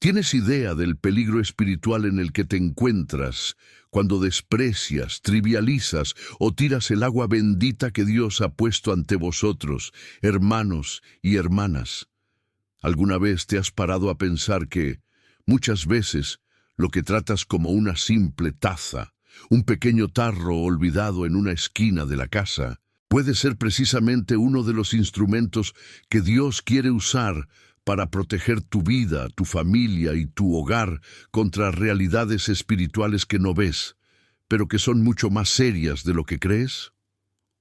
¿Tienes idea del peligro espiritual en el que te encuentras cuando desprecias, trivializas o tiras el agua bendita que Dios ha puesto ante vosotros, hermanos y hermanas? ¿Alguna vez te has parado a pensar que, muchas veces, lo que tratas como una simple taza, un pequeño tarro olvidado en una esquina de la casa, puede ser precisamente uno de los instrumentos que Dios quiere usar para proteger tu vida, tu familia y tu hogar contra realidades espirituales que no ves, pero que son mucho más serias de lo que crees?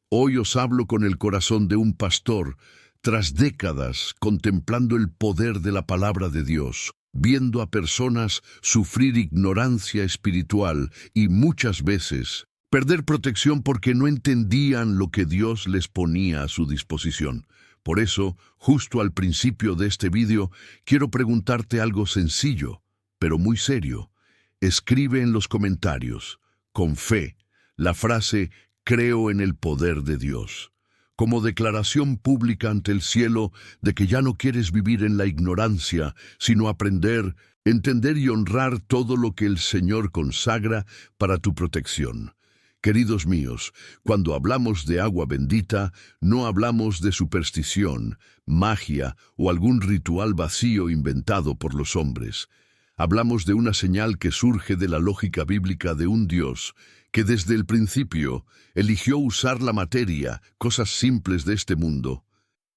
Hoy os hablo con el corazón de un pastor, tras décadas contemplando el poder de la palabra de Dios, viendo a personas sufrir ignorancia espiritual y muchas veces perder protección porque no entendían lo que Dios les ponía a su disposición. Por eso, justo al principio de este vídeo, quiero preguntarte algo sencillo, pero muy serio. Escribe en los comentarios, con fe, la frase «Creo en el poder de Dios», como declaración pública ante el cielo de que ya no quieres vivir en la ignorancia, sino aprender, entender y honrar todo lo que el Señor consagra para tu protección. Queridos míos, cuando hablamos de agua bendita, no hablamos de superstición, magia o algún ritual vacío inventado por los hombres. Hablamos de una señal que surge de la lógica bíblica de un Dios que desde el principio eligió usar la materia, cosas simples de este mundo,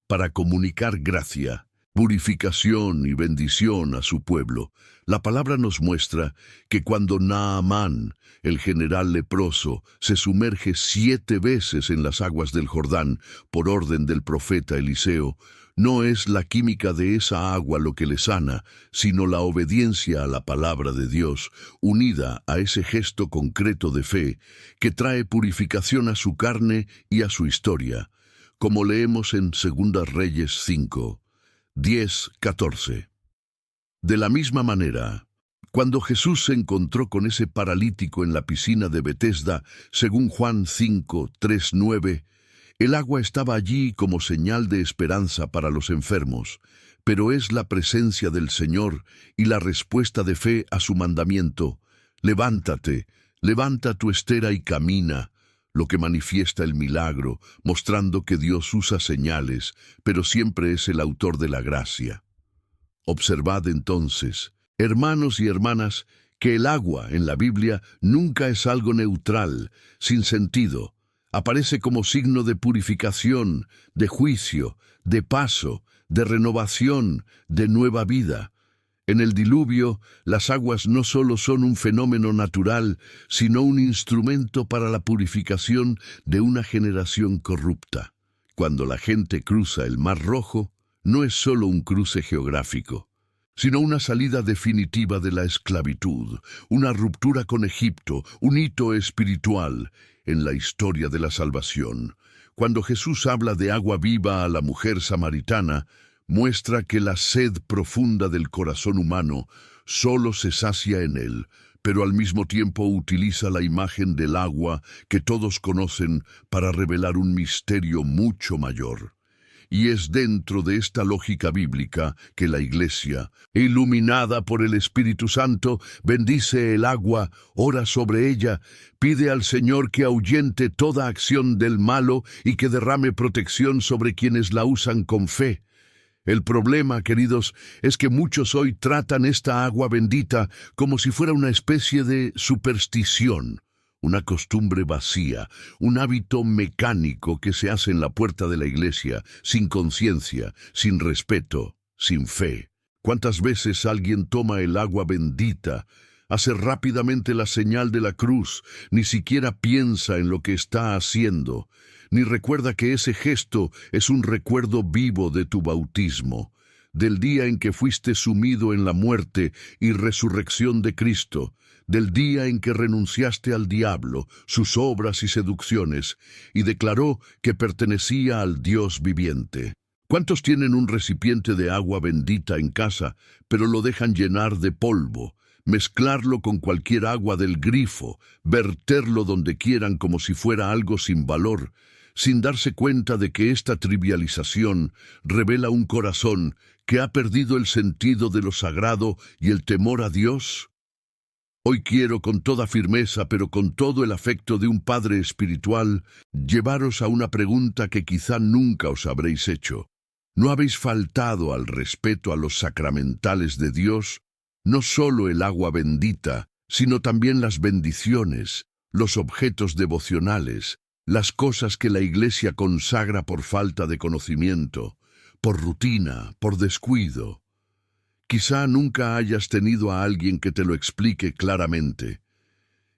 para comunicar gracia, purificación y bendición a su pueblo. La palabra nos muestra que cuando Naamán, el general leproso, se sumerge 7 veces en las aguas del Jordán por orden del profeta Eliseo, no es la química de esa agua lo que le sana, sino la obediencia a la palabra de Dios, unida a ese gesto concreto de fe que trae purificación a su carne y a su historia, como leemos en 2 Reyes 5, 10-14. De la misma manera, cuando Jesús se encontró con ese paralítico en la piscina de Betesda, según Juan 5, 3-9, el agua estaba allí como señal de esperanza para los enfermos, pero es la presencia del Señor y la respuesta de fe a su mandamiento: «Levántate, levanta tu estera y camina», lo que manifiesta el milagro, mostrando que Dios usa señales, pero siempre es el autor de la gracia. Observad entonces, hermanos y hermanas, que el agua en la Biblia nunca es algo neutral, sin sentido. Aparece como signo de purificación, de juicio, de paso, de renovación, de nueva vida. En el diluvio, las aguas no solo son un fenómeno natural, sino un instrumento para la purificación de una generación corrupta. Cuando la gente cruza el Mar Rojo, no es solo un cruce geográfico, sino una salida definitiva de la esclavitud, una ruptura con Egipto, un hito espiritual en la historia de la salvación. Cuando Jesús habla de agua viva a la mujer samaritana, muestra que la sed profunda del corazón humano solo se sacia en él, pero al mismo tiempo utiliza la imagen del agua que todos conocen para revelar un misterio mucho mayor. Y es dentro de esta lógica bíblica que la Iglesia, iluminada por el Espíritu Santo, bendice el agua, ora sobre ella, pide al Señor que ahuyente toda acción del malo y que derrame protección sobre quienes la usan con fe. El problema, queridos, es que muchos hoy tratan esta agua bendita como si fuera una especie de superstición, una costumbre vacía, un hábito mecánico que se hace en la puerta de la iglesia, sin conciencia, sin respeto, sin fe. ¿Cuántas veces alguien toma el agua bendita, hace rápidamente la señal de la cruz, ni siquiera piensa en lo que está haciendo, ni recuerda que ese gesto es un recuerdo vivo de tu bautismo, del día en que fuiste sumido en la muerte y resurrección de Cristo, del día en que renunciaste al diablo, sus obras y seducciones, y declaró que pertenecía al Dios viviente? ¿Cuántos tienen un recipiente de agua bendita en casa, pero lo dejan llenar de polvo, mezclarlo con cualquier agua del grifo, verterlo donde quieran como si fuera algo sin valor? sin darse cuenta de que esta trivialización revela un corazón que ha perdido el sentido de lo sagrado y el temor a Dios? Hoy quiero con toda firmeza, pero con todo el afecto de un padre espiritual, llevaros a una pregunta que quizá nunca os habréis hecho. ¿No habéis faltado al respeto a los sacramentales de Dios? No solo el agua bendita, sino también las bendiciones, los objetos devocionales, las cosas que la Iglesia consagra por falta de conocimiento, por rutina, por descuido. Quizá nunca hayas tenido a alguien que te lo explique claramente.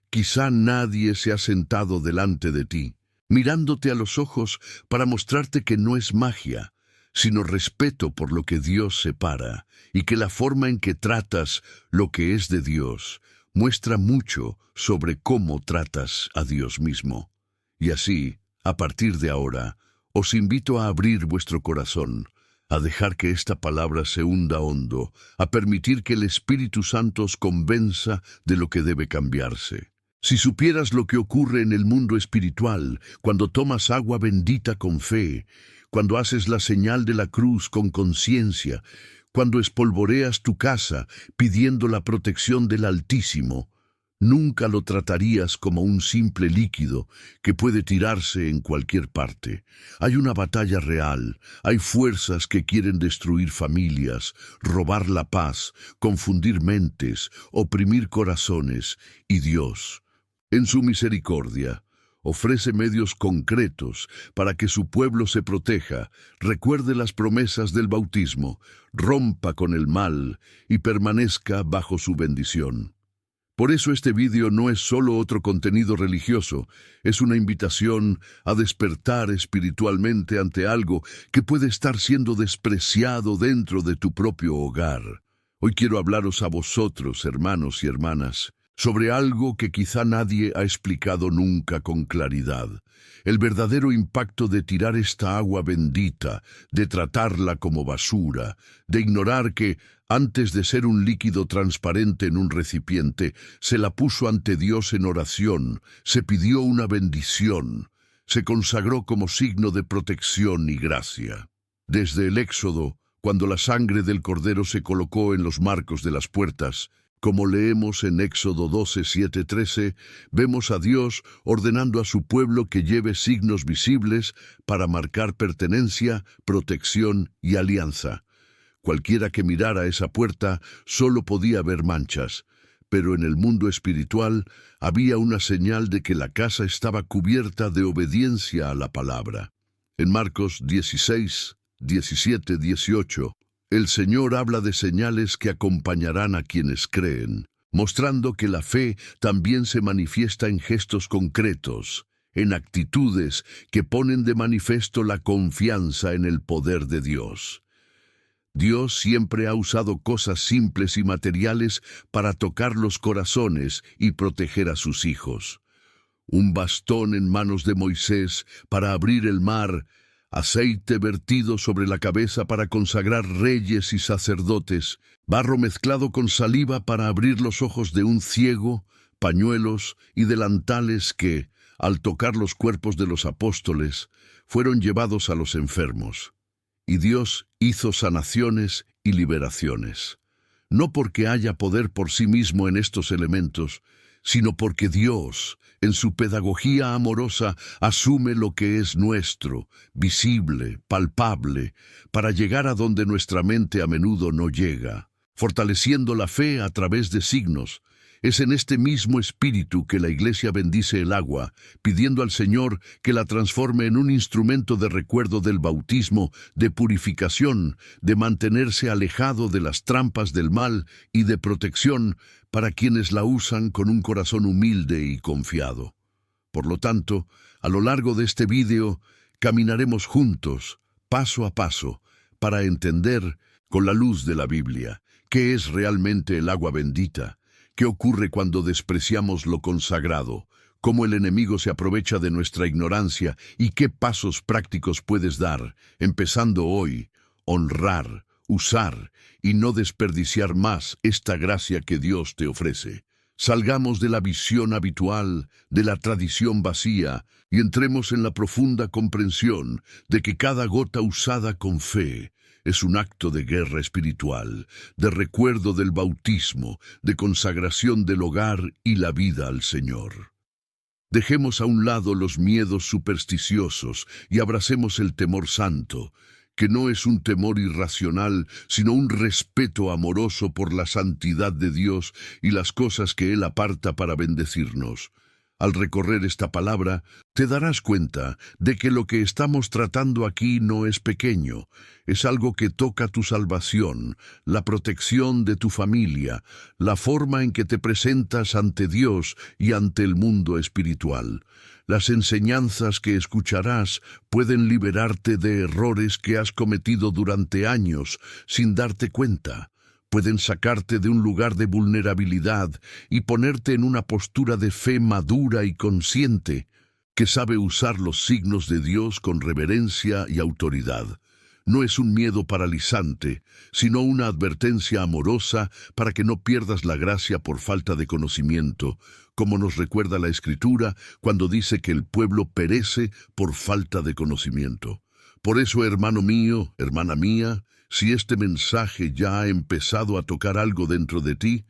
Quizá nadie se ha sentado delante de ti, mirándote a los ojos para mostrarte que no es magia, sino respeto por lo que Dios separa, y que la forma en que tratas lo que es de Dios muestra mucho sobre cómo tratas a Dios mismo. Y así, a partir de ahora, os invito a abrir vuestro corazón, a dejar que esta palabra se hunda hondo, a permitir que el Espíritu Santo os convenza de lo que debe cambiarse. Si supieras lo que ocurre en el mundo espiritual cuando tomas agua bendita con fe, cuando haces la señal de la cruz con conciencia, cuando espolvoreas tu casa pidiendo la protección del Altísimo, nunca lo tratarías como un simple líquido que puede tirarse en cualquier parte. Hay una batalla real, hay fuerzas que quieren destruir familias, robar la paz, confundir mentes, oprimir corazones, y Dios, en su misericordia, ofrece medios concretos para que su pueblo se proteja, recuerde las promesas del bautismo, rompa con el mal y permanezca bajo su bendición. Por eso este vídeo no es solo otro contenido religioso, es una invitación a despertar espiritualmente ante algo que puede estar siendo despreciado dentro de tu propio hogar. Hoy quiero hablaros a vosotros, hermanos y hermanas, sobre algo que quizá nadie ha explicado nunca con claridad. El verdadero impacto de tirar esta agua bendita, de tratarla como basura, de ignorar que, antes de ser un líquido transparente en un recipiente, se la puso ante Dios en oración, se pidió una bendición, se consagró como signo de protección y gracia. Desde el Éxodo, cuando la sangre del Cordero se colocó en los marcos de las puertas, como leemos en Éxodo 12, 7, 13, vemos a Dios ordenando a su pueblo que lleve signos visibles para marcar pertenencia, protección y alianza. Cualquiera que mirara esa puerta solo podía ver manchas, pero en el mundo espiritual había una señal de que la casa estaba cubierta de obediencia a la palabra. En Marcos 16, 17, 18, el Señor habla de señales que acompañarán a quienes creen, mostrando que la fe también se manifiesta en gestos concretos, en actitudes que ponen de manifiesto la confianza en el poder de Dios. Dios siempre ha usado cosas simples y materiales para tocar los corazones y proteger a sus hijos. Un bastón en manos de Moisés para abrir el mar, aceite vertido sobre la cabeza para consagrar reyes y sacerdotes, barro mezclado con saliva para abrir los ojos de un ciego, pañuelos y delantales que, al tocar los cuerpos de los apóstoles, fueron llevados a los enfermos. Y Dios hizo sanaciones y liberaciones, no porque haya poder por sí mismo en estos elementos, sino porque Dios, en su pedagogía amorosa, asume lo que es nuestro, visible, palpable, para llegar a donde nuestra mente a menudo no llega, fortaleciendo la fe a través de signos. Es en este mismo espíritu que la Iglesia bendice el agua, pidiendo al Señor que la transforme en un instrumento de recuerdo del bautismo, de purificación, de mantenerse alejado de las trampas del mal y de protección para quienes la usan con un corazón humilde y confiado. Por lo tanto, a lo largo de este vídeo, caminaremos juntos, paso a paso, para entender, con la luz de la Biblia, qué es realmente el agua bendita. ¿Qué ocurre cuando despreciamos lo consagrado? ¿Cómo el enemigo se aprovecha de nuestra ignorancia? ¿Y qué pasos prácticos puedes dar, empezando hoy? Honrar, usar y no desperdiciar más esta gracia que Dios te ofrece. Salgamos de la visión habitual, de la tradición vacía, y entremos en la profunda comprensión de que cada gota usada con fe es un acto de guerra espiritual, de recuerdo del bautismo, de consagración del hogar y la vida al Señor. Dejemos a un lado los miedos supersticiosos y abracemos el temor santo, que no es un temor irracional, sino un respeto amoroso por la santidad de Dios y las cosas que Él aparta para bendecirnos. Al recorrer esta palabra, te darás cuenta de que lo que estamos tratando aquí no es pequeño, es algo que toca tu salvación, la protección de tu familia, la forma en que te presentas ante Dios y ante el mundo espiritual. Las enseñanzas que escucharás pueden liberarte de errores que has cometido durante años sin darte cuenta. Pueden sacarte de un lugar de vulnerabilidad y ponerte en una postura de fe madura y consciente, que sabe usar los signos de Dios con reverencia y autoridad. No es un miedo paralizante, sino una advertencia amorosa para que no pierdas la gracia por falta de conocimiento, como nos recuerda la Escritura cuando dice que el pueblo perece por falta de conocimiento. Por eso, hermano mío, hermana mía, si este mensaje ya ha empezado a tocar algo dentro de ti,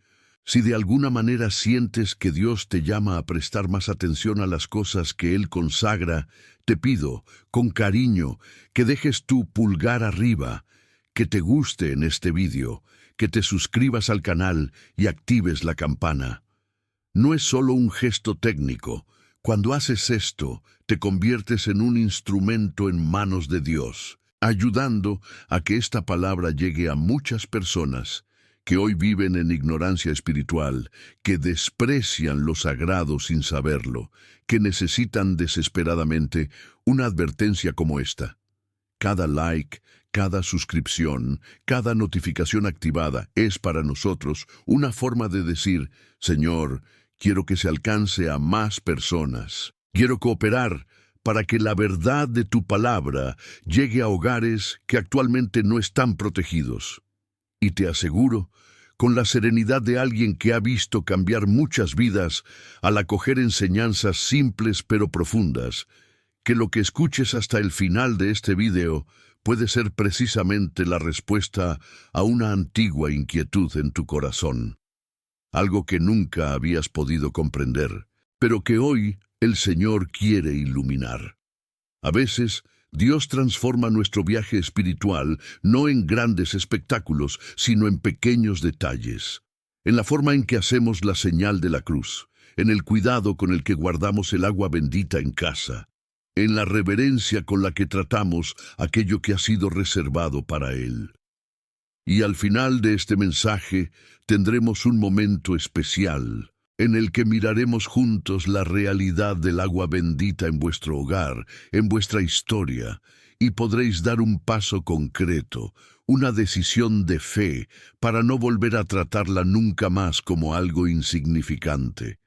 si de alguna manera sientes que Dios te llama a prestar más atención a las cosas que Él consagra, te pido, con cariño, que dejes tu pulgar arriba, que te guste en este vídeo, que te suscribas al canal y actives la campana. No es solo un gesto técnico. Cuando haces esto, te conviertes en un instrumento en manos de Dios, ayudando a que esta palabra llegue a muchas personas que hoy viven en ignorancia espiritual, que desprecian lo sagrado sin saberlo, que necesitan desesperadamente una advertencia como esta. Cada like, cada suscripción, cada notificación activada es para nosotros una forma de decir: Señor, quiero que se alcance a más personas. Quiero cooperar para que la verdad de tu palabra llegue a hogares que actualmente no están protegidos. Y te aseguro, con la serenidad de alguien que ha visto cambiar muchas vidas al acoger enseñanzas simples pero profundas, que lo que escuches hasta el final de este video puede ser precisamente la respuesta a una antigua inquietud en tu corazón. Algo que nunca habías podido comprender, pero que hoy el Señor quiere iluminar. A veces, Dios transforma nuestro viaje espiritual no en grandes espectáculos, sino en pequeños detalles. En la forma en que hacemos la señal de la cruz, en el cuidado con el que guardamos el agua bendita en casa, en la reverencia con la que tratamos aquello que ha sido reservado para Él. Y al final de este mensaje tendremos un momento especial, en el que miraremos juntos la realidad del agua bendita en vuestro hogar, en vuestra historia, y podréis dar un paso concreto, una decisión de fe, para no volver a tratarla nunca más como algo insignificante.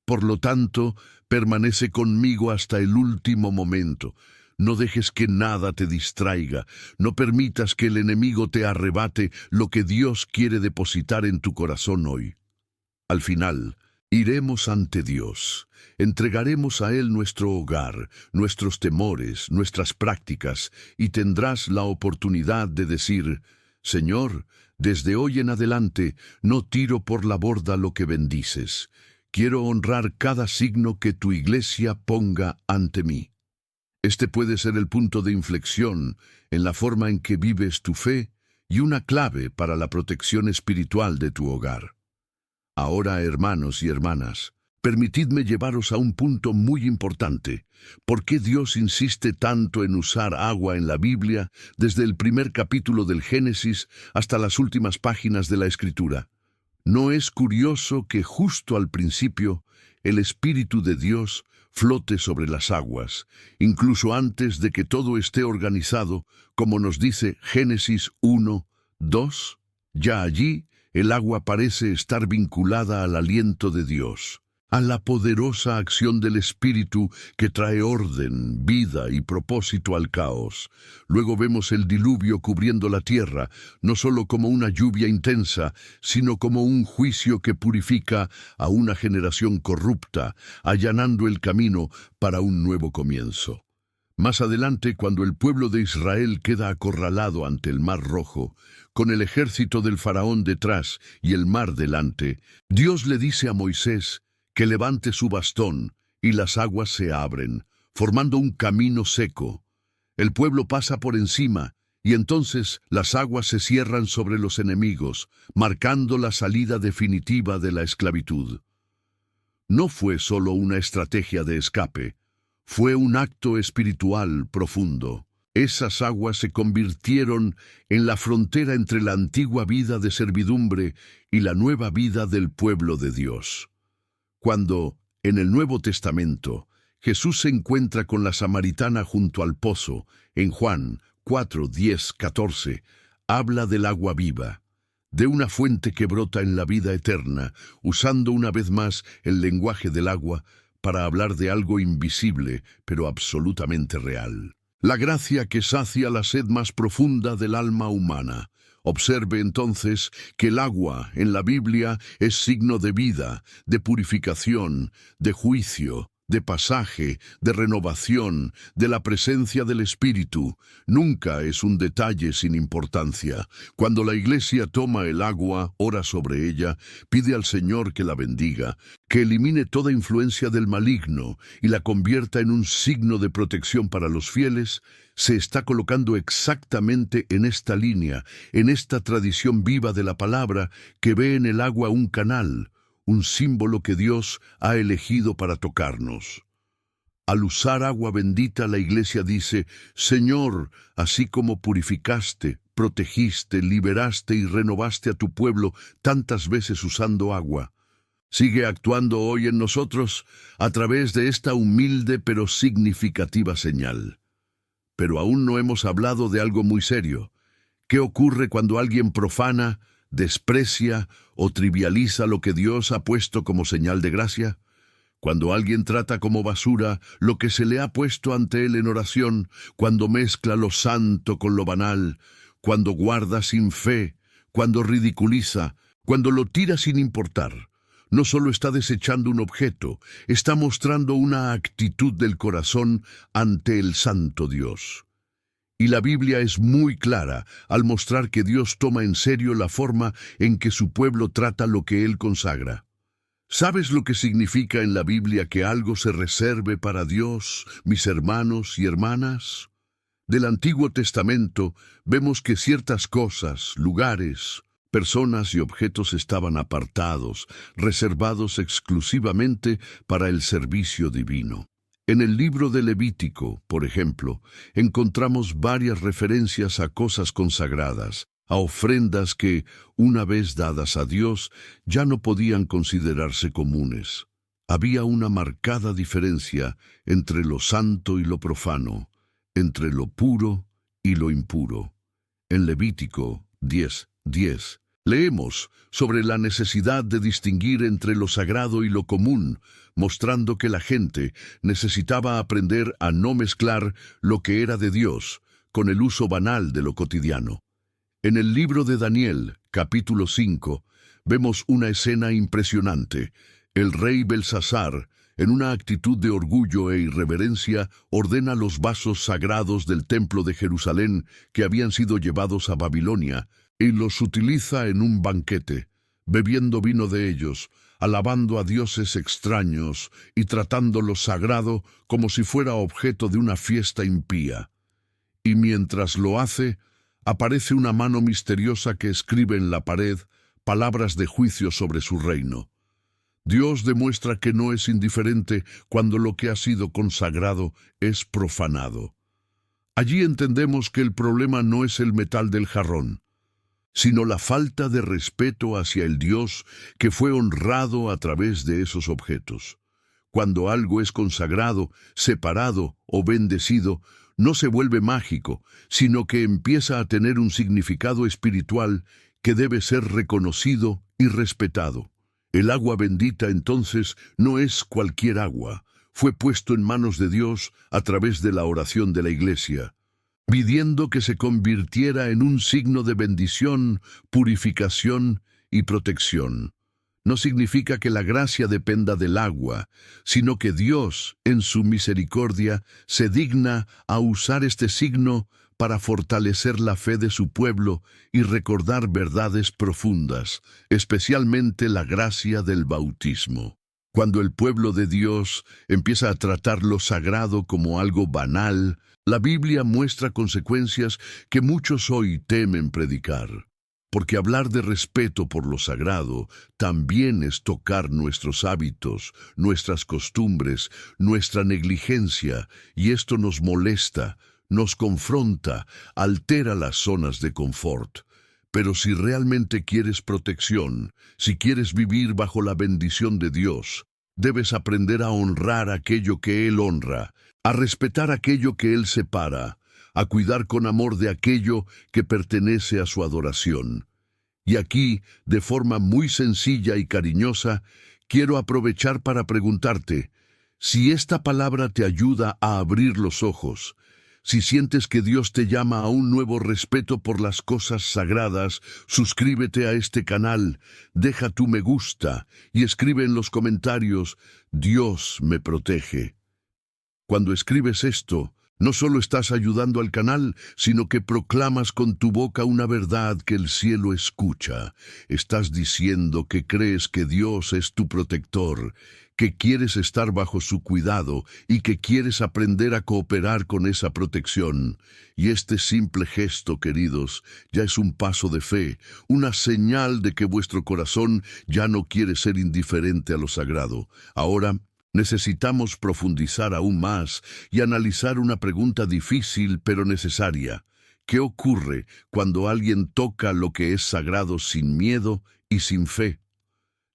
Por lo tanto, permanece conmigo hasta el último momento. No dejes que nada te distraiga, no permitas que el enemigo te arrebate lo que Dios quiere depositar en tu corazón hoy. Al final, iremos ante Dios, entregaremos a Él nuestro hogar, nuestros temores, nuestras prácticas, y tendrás la oportunidad de decir: Señor, desde hoy en adelante no tiro por la borda lo que bendices. Quiero honrar cada signo que tu iglesia ponga ante mí. Este puede ser el punto de inflexión en la forma en que vives tu fe y una clave para la protección espiritual de tu hogar. Ahora, hermanos y hermanas, permitidme llevaros a un punto muy importante. ¿Por qué Dios insiste tanto en usar agua en la Biblia desde el primer capítulo del Génesis hasta las últimas páginas de la Escritura? ¿No es curioso que justo al principio el Espíritu de Dios flote sobre las aguas, incluso antes de que todo esté organizado, como nos dice Génesis 1, 2? Ya allí, el agua parece estar vinculada al aliento de Dios. a la poderosa acción del Espíritu que trae orden, vida y propósito al caos. Luego vemos el diluvio cubriendo la tierra, no solo como una lluvia intensa, sino como un juicio que purifica a una generación corrupta, allanando el camino para un nuevo comienzo. Más adelante, cuando el pueblo de Israel queda acorralado ante el Mar Rojo, con el ejército del faraón detrás y el mar delante, Dios le dice a Moisés que levante su bastón y las aguas se abren, formando un camino seco. El pueblo pasa por encima y entonces las aguas se cierran sobre los enemigos, marcando la salida definitiva de la esclavitud. No fue solo una estrategia de escape, fue un acto espiritual profundo. Esas aguas se convirtieron en la frontera entre la antigua vida de servidumbre y la nueva vida del pueblo de Dios. Cuando, en el Nuevo Testamento, Jesús se encuentra con la samaritana junto al pozo, en Juan 4, 10, 14, habla del agua viva, de una fuente que brota en la vida eterna, usando una vez más el lenguaje del agua para hablar de algo invisible, pero absolutamente real. La gracia que sacia la sed más profunda del alma humana. Observe entonces que el agua en la Biblia es signo de vida, de purificación, de juicio, de pasaje, de renovación, de la presencia del Espíritu. Nunca es un detalle sin importancia. Cuando la Iglesia toma el agua, ora sobre ella, pide al Señor que la bendiga, que elimine toda influencia del maligno y la convierta en un signo de protección para los fieles, se está colocando exactamente en esta línea, en esta tradición viva de la palabra que ve en el agua un canal, un símbolo que Dios ha elegido para tocarnos. Al usar agua bendita, la Iglesia dice: Señor, así como purificaste, protegiste, liberaste y renovaste a tu pueblo tantas veces usando agua, sigue actuando hoy en nosotros a través de esta humilde pero significativa señal. Pero aún no hemos hablado de algo muy serio. ¿Qué ocurre cuando alguien profana, desprecia o trivializa lo que Dios ha puesto como señal de gracia? Cuando alguien trata como basura lo que se le ha puesto ante él en oración, cuando mezcla lo santo con lo banal, cuando guarda sin fe, cuando ridiculiza, cuando lo tira sin importar, no solo está desechando un objeto, está mostrando una actitud del corazón ante el santo Dios. Y la Biblia es muy clara al mostrar que Dios toma en serio la forma en que su pueblo trata lo que Él consagra. ¿Sabes lo que significa en la Biblia que algo se reserve para Dios, mis hermanos y hermanas? Del Antiguo Testamento vemos que ciertas cosas, lugares, personas y objetos estaban apartados, reservados exclusivamente para el servicio divino. En el libro de Levítico, por ejemplo, encontramos varias referencias a cosas consagradas, a ofrendas que, una vez dadas a Dios, ya no podían considerarse comunes. Había una marcada diferencia entre lo santo y lo profano, entre lo puro y lo impuro. En Levítico 10:10 leemos sobre la necesidad de distinguir entre lo sagrado y lo común, mostrando que la gente necesitaba aprender a no mezclar lo que era de Dios con el uso banal de lo cotidiano. En el libro de Daniel, capítulo 5, vemos una escena impresionante. El rey Belsasar, en una actitud de orgullo e irreverencia, ordena los vasos sagrados del templo de Jerusalén que habían sido llevados a Babilonia, y los utiliza en un banquete, bebiendo vino de ellos, alabando a dioses extraños y tratando lo sagrado como si fuera objeto de una fiesta impía. Y mientras lo hace, aparece una mano misteriosa que escribe en la pared palabras de juicio sobre su reino. Dios demuestra que no es indiferente cuando lo que ha sido consagrado es profanado. Allí entendemos que el problema no es el metal del jarrón, sino la falta de respeto hacia el Dios que fue honrado a través de esos objetos. Cuando algo es consagrado, separado o bendecido, no se vuelve mágico, sino que empieza a tener un significado espiritual que debe ser reconocido y respetado. El agua bendita entonces no es cualquier agua. Fue puesto en manos de Dios a través de la oración de la Iglesia, pidiendo que se convirtiera en un signo de bendición, purificación y protección. No significa que la gracia dependa del agua, sino que Dios, en su misericordia, se digna a usar este signo para fortalecer la fe de su pueblo y recordar verdades profundas, especialmente la gracia del bautismo. Cuando el pueblo de Dios empieza a tratar lo sagrado como algo banal, la Biblia muestra consecuencias que muchos hoy temen predicar. Porque hablar de respeto por lo sagrado también es tocar nuestros hábitos, nuestras costumbres, nuestra negligencia, y esto nos molesta, nos confronta, altera las zonas de confort. Pero si realmente quieres protección, si quieres vivir bajo la bendición de Dios, debes aprender a honrar aquello que Él honra, a respetar aquello que Él separa, a cuidar con amor de aquello que pertenece a su adoración. Y aquí, de forma muy sencilla y cariñosa, quiero aprovechar para preguntarte, si esta palabra te ayuda a abrir los ojos, si sientes que Dios te llama a un nuevo respeto por las cosas sagradas, suscríbete a este canal, deja tu me gusta y escribe en los comentarios, Dios me protege. Cuando escribes esto, no solo estás ayudando al canal, sino que proclamas con tu boca una verdad que el cielo escucha. Estás diciendo que crees que Dios es tu protector, que quieres estar bajo su cuidado y que quieres aprender a cooperar con esa protección. Y este simple gesto, queridos, ya es un paso de fe, una señal de que vuestro corazón ya no quiere ser indiferente a lo sagrado. Ahora, necesitamos profundizar aún más y analizar una pregunta difícil pero necesaria. ¿Qué ocurre cuando alguien toca lo que es sagrado sin miedo y sin fe?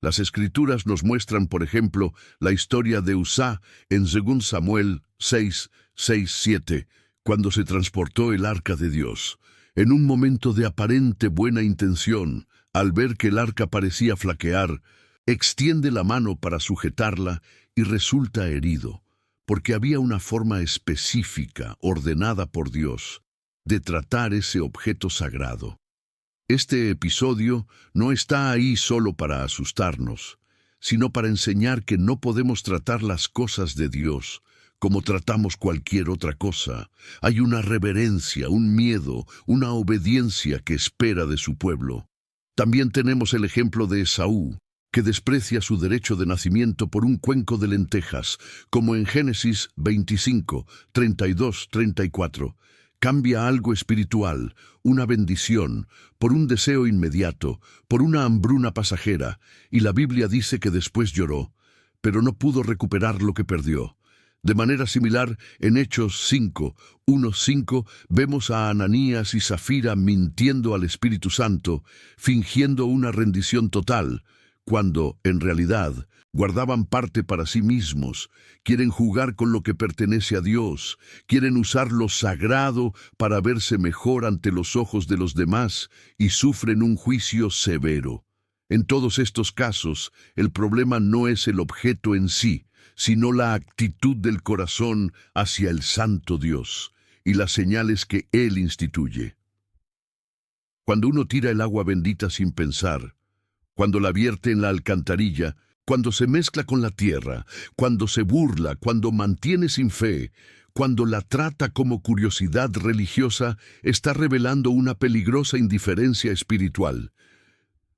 Las Escrituras nos muestran, por ejemplo, la historia de Uzá en 2 Samuel 6:7, cuando se transportó el arca de Dios. En un momento de aparente buena intención, al ver que el arca parecía flaquear, extiende la mano para sujetarla y resulta herido, porque había una forma específica, ordenada por Dios, de tratar ese objeto sagrado. Este episodio no está ahí solo para asustarnos, sino para enseñar que no podemos tratar las cosas de Dios como tratamos cualquier otra cosa. Hay una reverencia, un miedo, una obediencia que espera de su pueblo. También tenemos el ejemplo de Esaú, que desprecia su derecho de nacimiento por un cuenco de lentejas, como en Génesis 25, 32, 34. Cambia algo espiritual, una bendición, por un deseo inmediato, por una hambruna pasajera, y la Biblia dice que después lloró, pero no pudo recuperar lo que perdió. De manera similar, en Hechos 5, 1-5, vemos a Ananías y Zafira mintiendo al Espíritu Santo, fingiendo una rendición total, cuando, en realidad, guardaban parte para sí mismos, quieren jugar con lo que pertenece a Dios, quieren usar lo sagrado para verse mejor ante los ojos de los demás y sufren un juicio severo. En todos estos casos, el problema no es el objeto en sí, sino la actitud del corazón hacia el Santo Dios y las señales que Él instituye. Cuando uno tira el agua bendita sin pensar, cuando la vierte en la alcantarilla, cuando se mezcla con la tierra, cuando se burla, cuando mantiene sin fe, cuando la trata como curiosidad religiosa, está revelando una peligrosa indiferencia espiritual.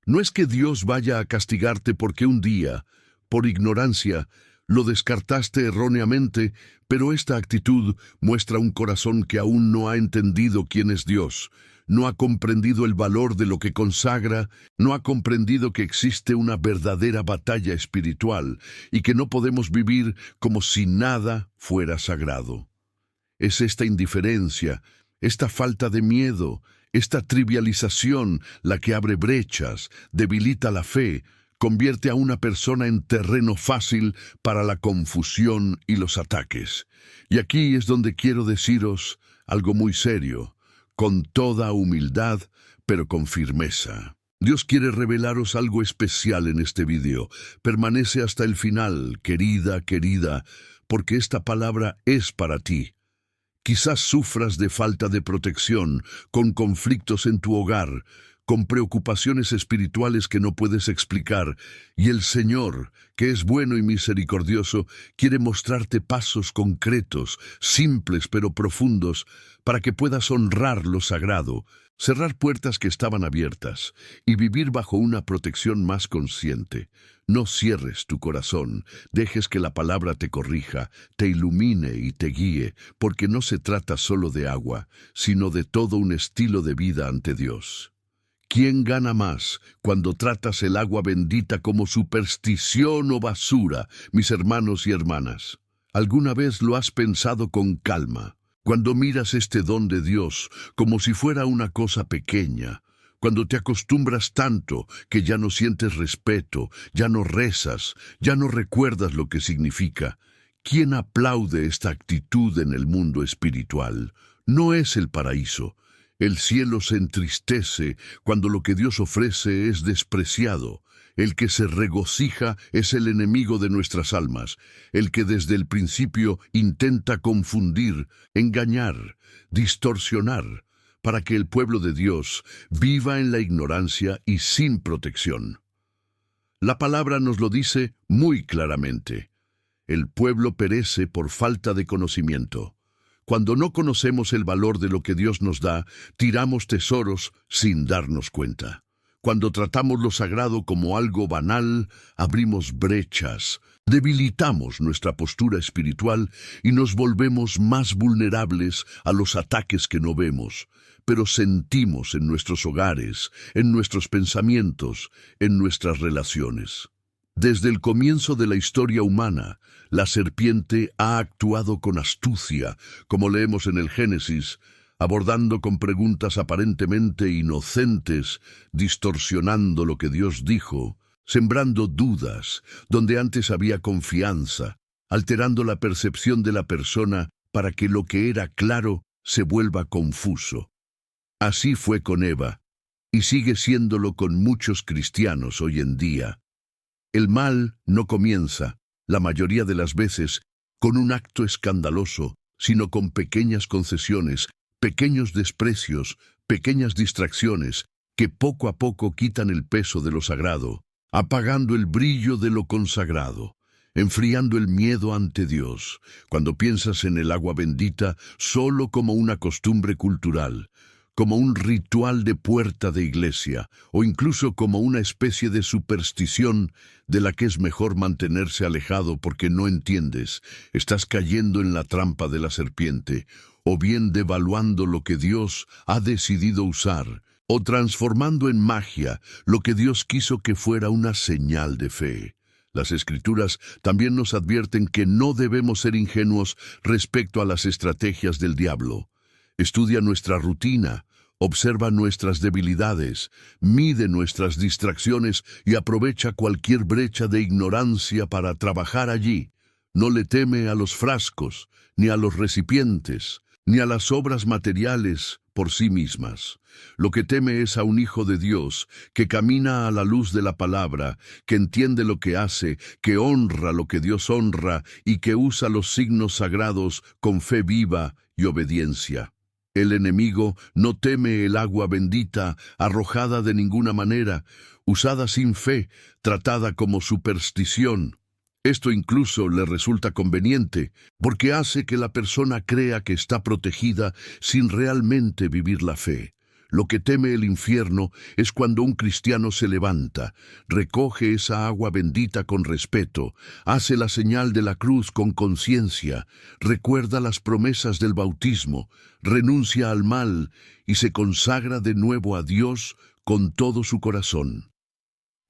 No es que Dios vaya a castigarte porque un día, por ignorancia, lo descartaste erróneamente, pero esta actitud muestra un corazón que aún no ha entendido quién es Dios, no ha comprendido el valor de lo que consagra, no ha comprendido que existe una verdadera batalla espiritual y que no podemos vivir como si nada fuera sagrado. Es esta indiferencia, esta falta de miedo, esta trivialización la que abre brechas, debilita la fe, convierte a una persona en terreno fácil para la confusión y los ataques. Y aquí es donde quiero deciros algo muy serio, con toda humildad, pero con firmeza. Dios quiere revelaros algo especial en este video. Permanece hasta el final, querida, querida, porque esta palabra es para ti. Quizás sufras de falta de protección, con conflictos en tu hogar, con preocupaciones espirituales que no puedes explicar, y el Señor, que es bueno y misericordioso, quiere mostrarte pasos concretos, simples pero profundos, para que puedas honrar lo sagrado, cerrar puertas que estaban abiertas y vivir bajo una protección más consciente. No cierres tu corazón, dejes que la palabra te corrija, te ilumine y te guíe, porque no se trata solo de agua, sino de todo un estilo de vida ante Dios. ¿Quién gana más cuando tratas el agua bendita como superstición o basura, mis hermanos y hermanas? ¿Alguna vez lo has pensado con calma? Cuando miras este don de Dios como si fuera una cosa pequeña, cuando te acostumbras tanto que ya no sientes respeto, ya no rezas, ya no recuerdas lo que significa. ¿Quién aplaude esta actitud en el mundo espiritual? No es el paraíso. El cielo se entristece cuando lo que Dios ofrece es despreciado. El que se regocija es el enemigo de nuestras almas, el que desde el principio intenta confundir, engañar, distorsionar, para que el pueblo de Dios viva en la ignorancia y sin protección. La palabra nos lo dice muy claramente. El pueblo perece por falta de conocimiento. Cuando no conocemos el valor de lo que Dios nos da, tiramos tesoros sin darnos cuenta. Cuando tratamos lo sagrado como algo banal, abrimos brechas, debilitamos nuestra postura espiritual y nos volvemos más vulnerables a los ataques que no vemos, pero sentimos en nuestros hogares, en nuestros pensamientos, en nuestras relaciones. Desde el comienzo de la historia humana, la serpiente ha actuado con astucia, como leemos en el Génesis, abordando con preguntas aparentemente inocentes, distorsionando lo que Dios dijo, sembrando dudas donde antes había confianza, alterando la percepción de la persona para que lo que era claro se vuelva confuso. Así fue con Eva, y sigue siéndolo con muchos cristianos hoy en día. El mal no comienza, la mayoría de las veces, con un acto escandaloso, sino con pequeñas concesiones, pequeños desprecios, pequeñas distracciones, que poco a poco quitan el peso de lo sagrado, apagando el brillo de lo consagrado, enfriando el miedo ante Dios, cuando piensas en el agua bendita solo como una costumbre cultural, como un ritual de puerta de iglesia, o incluso como una especie de superstición de la que es mejor mantenerse alejado porque no entiendes, estás cayendo en la trampa de la serpiente, o bien devaluando lo que Dios ha decidido usar, o transformando en magia lo que Dios quiso que fuera una señal de fe. Las Escrituras también nos advierten que no debemos ser ingenuos respecto a las estrategias del diablo. Estudia nuestra rutina, observa nuestras debilidades, mide nuestras distracciones y aprovecha cualquier brecha de ignorancia para trabajar allí. No le teme a los frascos, ni a los recipientes, ni a las obras materiales por sí mismas. Lo que teme es a un hijo de Dios, que camina a la luz de la palabra, que entiende lo que hace, que honra lo que Dios honra y que usa los signos sagrados con fe viva y obediencia. El enemigo no teme el agua bendita, arrojada de ninguna manera, usada sin fe, tratada como superstición. Esto incluso le resulta conveniente, porque hace que la persona crea que está protegida sin realmente vivir la fe. Lo que teme el infierno es cuando un cristiano se levanta, recoge esa agua bendita con respeto, hace la señal de la cruz con conciencia, recuerda las promesas del bautismo, renuncia al mal y se consagra de nuevo a Dios con todo su corazón.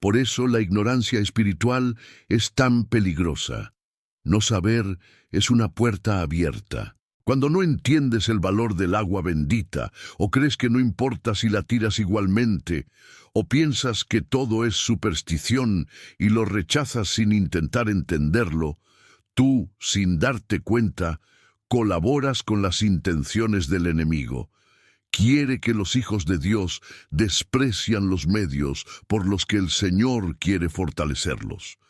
Por eso la ignorancia espiritual es tan peligrosa. No saber es una puerta abierta. Cuando no entiendes el valor del agua bendita, o crees que no importa si la tiras igualmente, o piensas que todo es superstición y lo rechazas sin intentar entenderlo, tú, sin darte cuenta, colaboras con las intenciones del enemigo. quiere que los hijos de Dios desprecian los medios por los que el Señor quiere fortalecerlos.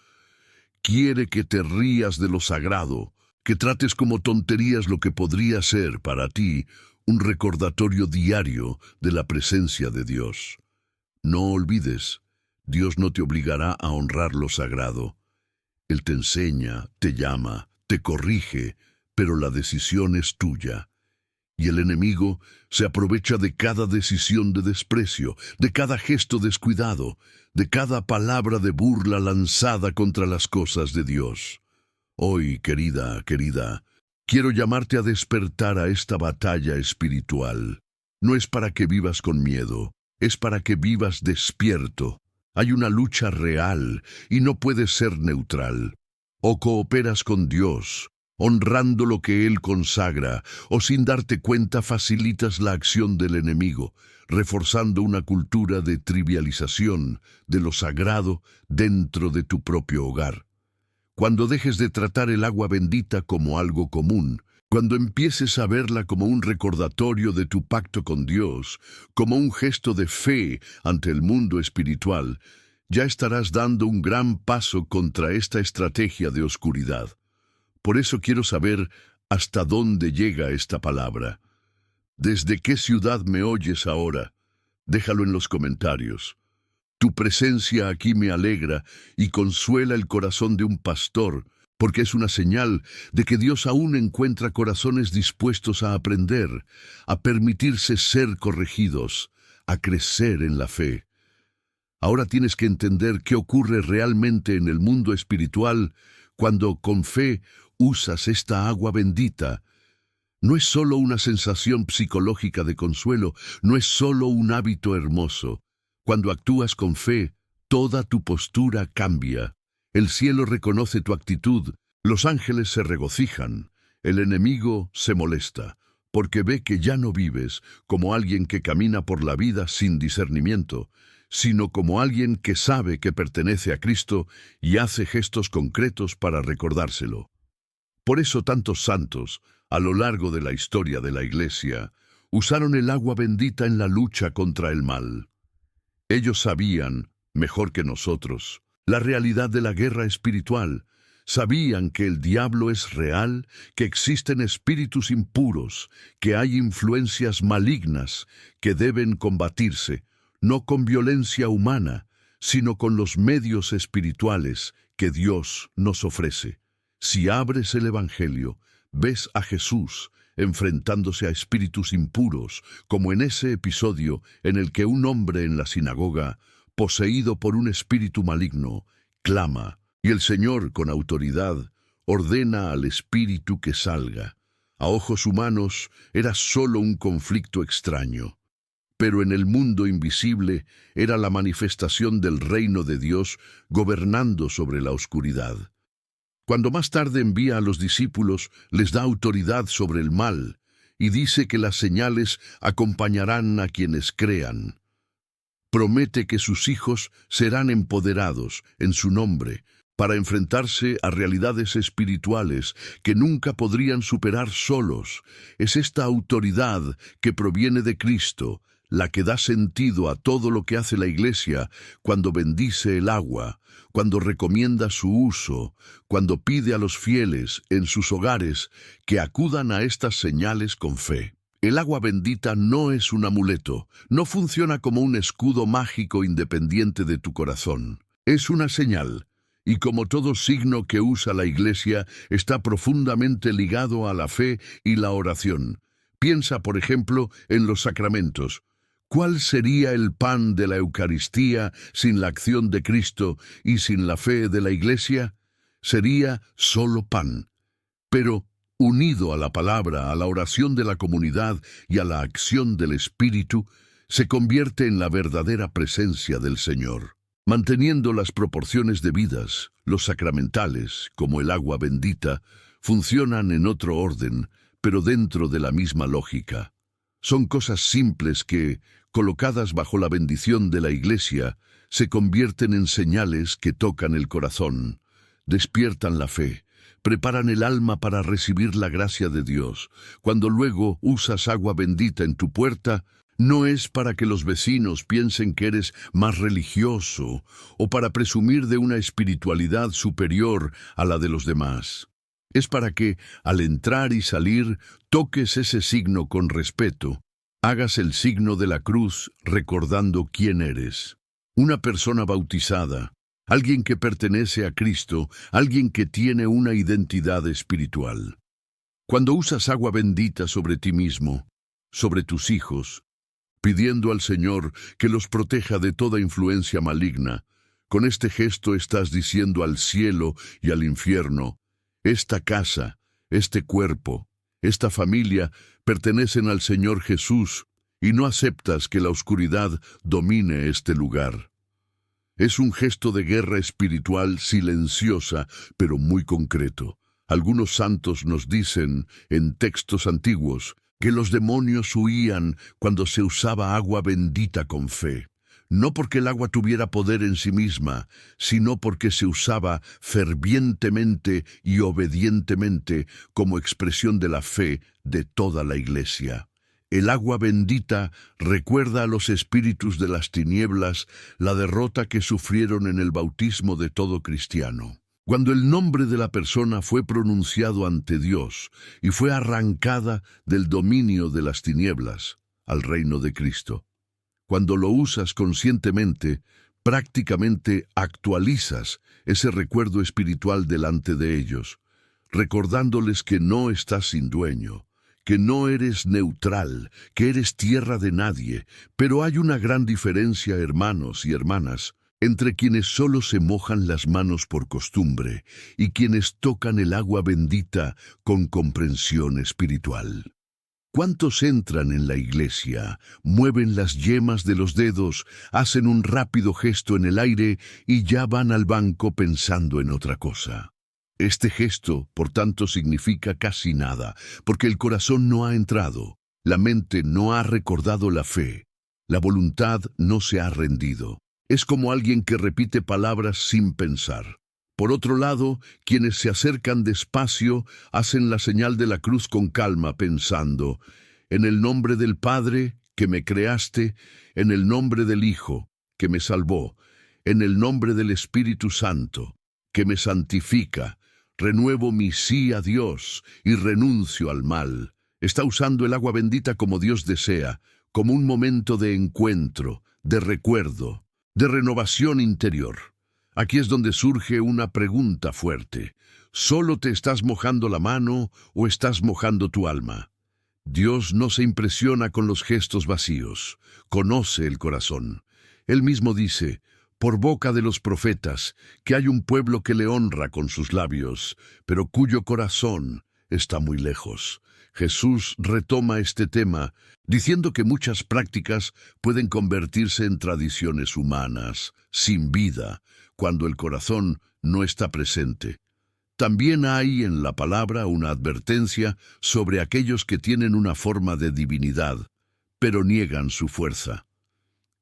Quiere que te rías de lo sagrado, que trates como tonterías lo que podría ser para ti un recordatorio diario de la presencia de Dios. No olvides, Dios no te obligará a honrar lo sagrado. Él te enseña, te llama, te corrige, pero la decisión es tuya. Y el enemigo se aprovecha de cada decisión de desprecio, de cada gesto descuidado, de cada palabra de burla lanzada contra las cosas de Dios. Hoy, querida, quiero llamarte a despertar a esta batalla espiritual. No es para que vivas con miedo, es para que vivas despierto. Hay una lucha real y no puedes ser neutral. O cooperas con Dios, honrando lo que Él consagra, o sin darte cuenta facilitas la acción del enemigo, reforzando una cultura de trivialización de lo sagrado dentro de tu propio hogar. Cuando dejes de tratar el agua bendita como algo común, cuando empieces a verla como un recordatorio de tu pacto con Dios, como un gesto de fe ante el mundo espiritual, ya estarás dando un gran paso contra esta estrategia de oscuridad. Por eso quiero saber hasta dónde llega esta palabra. ¿Desde qué ciudad me oyes ahora? Déjalo en los comentarios. Tu presencia aquí me alegra y consuela el corazón de un pastor, porque es una señal de que Dios aún encuentra corazones dispuestos a aprender, a permitirse ser corregidos, a crecer en la fe. Ahora tienes que entender qué ocurre realmente en el mundo espiritual cuando con fe usas esta agua bendita. No es solo una sensación psicológica de consuelo, no es solo un hábito hermoso. Cuando actúas con fe, toda tu postura cambia. El cielo reconoce tu actitud, los ángeles se regocijan, el enemigo se molesta, porque ve que ya no vives como alguien que camina por la vida sin discernimiento, sino como alguien que sabe que pertenece a Cristo y hace gestos concretos para recordárselo. Por eso tantos santos, a lo largo de la historia de la Iglesia, usaron el agua bendita en la lucha contra el mal. Ellos sabían, mejor que nosotros, la realidad de la guerra espiritual. Sabían que el diablo es real, que existen espíritus impuros, que hay influencias malignas que deben combatirse, no con violencia humana, sino con los medios espirituales que Dios nos ofrece. Si abres el Evangelio, ves a Jesús enfrentándose a espíritus impuros, como en ese episodio en el que un hombre en la sinagoga, poseído por un espíritu maligno, clama, y el Señor, con autoridad, ordena al espíritu que salga. A ojos humanos era solo un conflicto extraño, pero en el mundo invisible era la manifestación del reino de Dios gobernando sobre la oscuridad. Cuando más tarde envía a los discípulos, les da autoridad sobre el mal y dice que las señales acompañarán a quienes crean. Promete que sus hijos serán empoderados en su nombre para enfrentarse a realidades espirituales que nunca podrían superar solos. Es esta autoridad que proviene de Cristo, la que da sentido a todo lo que hace la Iglesia cuando bendice el agua, cuando recomienda su uso, cuando pide a los fieles en sus hogares que acudan a estas señales con fe. El agua bendita no es un amuleto, no funciona como un escudo mágico independiente de tu corazón. Es una señal, y como todo signo que usa la Iglesia, está profundamente ligado a la fe y la oración. Piensa, por ejemplo, en los sacramentos. ¿Cuál sería el pan de la Eucaristía sin la acción de Cristo y sin la fe de la Iglesia? Sería solo pan. Pero, unido a la palabra, a la oración de la comunidad y a la acción del Espíritu, se convierte en la verdadera presencia del Señor. Manteniendo las proporciones debidas, los sacramentales, como el agua bendita, funcionan en otro orden, pero dentro de la misma lógica. Son cosas simples que, colocadas bajo la bendición de la Iglesia, se convierten en señales que tocan el corazón, despiertan la fe, preparan el alma para recibir la gracia de Dios. Cuando luego usas agua bendita en tu puerta, no es para que los vecinos piensen que eres más religioso o para presumir de una espiritualidad superior a la de los demás. Es para que, al entrar y salir, toques ese signo con respeto. Hagas el signo de la cruz recordando quién eres. Una persona bautizada, alguien que pertenece a Cristo, alguien que tiene una identidad espiritual. Cuando usas agua bendita sobre ti mismo, sobre tus hijos, pidiendo al Señor que los proteja de toda influencia maligna, con este gesto estás diciendo al cielo y al infierno: esta casa, este cuerpo, esta familia pertenecen al Señor Jesús, y no aceptas que la oscuridad domine este lugar. Es un gesto de guerra espiritual silenciosa, pero muy concreto. Algunos santos nos dicen, en textos antiguos, que los demonios huían cuando se usaba agua bendita con fe. No porque el agua tuviera poder en sí misma, sino porque se usaba fervientemente y obedientemente como expresión de la fe de toda la Iglesia. El agua bendita recuerda a los espíritus de las tinieblas la derrota que sufrieron en el bautismo de todo cristiano. Cuando el nombre de la persona fue pronunciado ante Dios y fue arrancada del dominio de las tinieblas al reino de Cristo. Cuando lo usas conscientemente, prácticamente actualizas ese recuerdo espiritual delante de ellos, recordándoles que no estás sin dueño, que no eres neutral, que eres tierra de nadie. Pero hay una gran diferencia, hermanos y hermanas, entre quienes solo se mojan las manos por costumbre y quienes tocan el agua bendita con comprensión espiritual. ¿Cuántos entran en la iglesia, mueven las yemas de los dedos, hacen un rápido gesto en el aire y ya van al banco pensando en otra cosa? Este gesto, por tanto, significa casi nada, porque el corazón no ha entrado, la mente no ha recordado la fe, la voluntad no se ha rendido. Es como alguien que repite palabras sin pensar. Por otro lado, quienes se acercan despacio hacen la señal de la cruz con calma, pensando: en el nombre del Padre, que me creaste, en el nombre del Hijo, que me salvó, en el nombre del Espíritu Santo, que me santifica, renuevo mi sí a Dios y renuncio al mal. Está usando el agua bendita como Dios desea, como un momento de encuentro, de recuerdo, de renovación interior. Aquí es donde surge una pregunta fuerte. ¿Solo te estás mojando la mano o estás mojando tu alma? Dios no se impresiona con los gestos vacíos, conoce el corazón. Él mismo dice, por boca de los profetas, que hay un pueblo que le honra con sus labios, pero cuyo corazón está muy lejos. Jesús retoma este tema, diciendo que muchas prácticas pueden convertirse en tradiciones humanas, sin vida, cuando el corazón no está presente. También hay en la palabra una advertencia sobre aquellos que tienen una forma de divinidad, pero niegan su fuerza.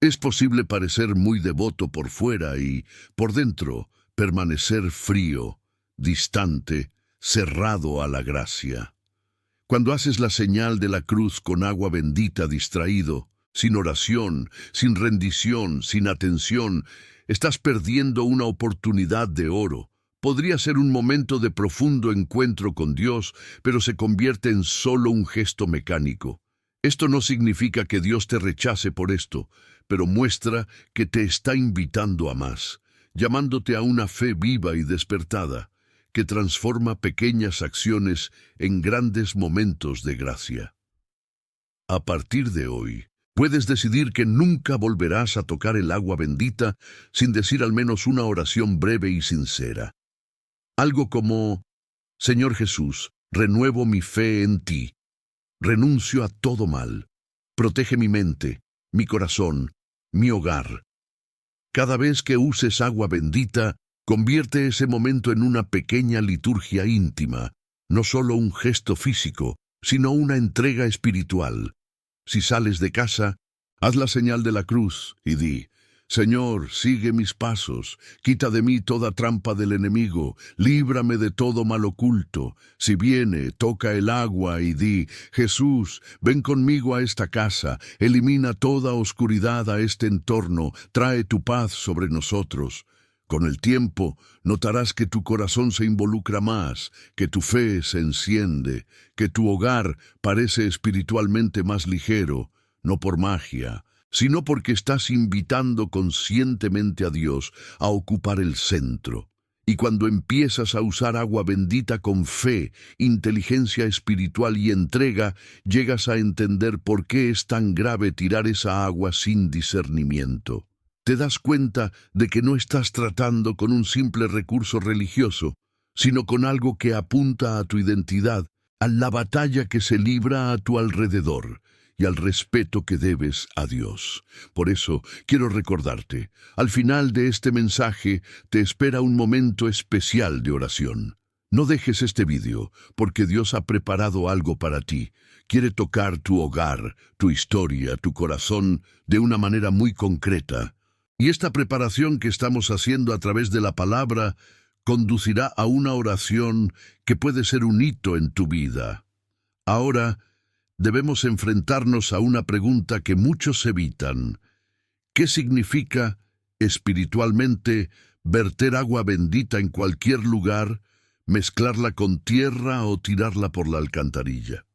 Es posible parecer muy devoto por fuera y, por dentro, permanecer frío, distante, cerrado a la gracia. Cuando haces la señal de la cruz con agua bendita distraído, sin oración, sin rendición, sin atención, estás perdiendo una oportunidad de oro. Podría ser un momento de profundo encuentro con Dios, pero se convierte en solo un gesto mecánico. Esto no significa que Dios te rechace por esto, pero muestra que te está invitando a más, llamándote a una fe viva y despertada, que transforma pequeñas acciones en grandes momentos de gracia. A partir de hoy, puedes decidir que nunca volverás a tocar el agua bendita sin decir al menos una oración breve y sincera. Algo como: Señor Jesús, renuevo mi fe en ti. Renuncio a todo mal. Protege mi mente, mi corazón, mi hogar. Cada vez que uses agua bendita, convierte ese momento en una pequeña liturgia íntima, no solo un gesto físico, sino una entrega espiritual. Si sales de casa, haz la señal de la cruz y di: Señor, sigue mis pasos, quita de mí toda trampa del enemigo, líbrame de todo mal oculto. Si viene, toca el agua y di, Jesús, ven conmigo a esta casa, elimina toda oscuridad a este entorno, trae tu paz sobre nosotros. Con el tiempo, notarás que tu corazón se involucra más, que tu fe se enciende, que tu hogar parece espiritualmente más ligero, no por magia, sino porque estás invitando conscientemente a Dios a ocupar el centro. Y cuando empiezas a usar agua bendita con fe, inteligencia espiritual y entrega, llegas a entender por qué es tan grave tirar esa agua sin discernimiento. Te das cuenta de que no estás tratando con un simple recurso religioso, sino con algo que apunta a tu identidad, a la batalla que se libra a tu alrededor y al respeto que debes a Dios. Por eso, quiero recordarte, al final de este mensaje te espera un momento especial de oración. No dejes este vídeo, porque Dios ha preparado algo para ti. Quiere tocar tu hogar, tu historia, tu corazón, de una manera muy concreta. Y esta preparación que estamos haciendo a través de la palabra conducirá a una oración que puede ser un hito en tu vida. Ahora, debemos enfrentarnos a una pregunta que muchos evitan. ¿Qué significa, espiritualmente, verter agua bendita en cualquier lugar, mezclarla con tierra o tirarla por la alcantarilla?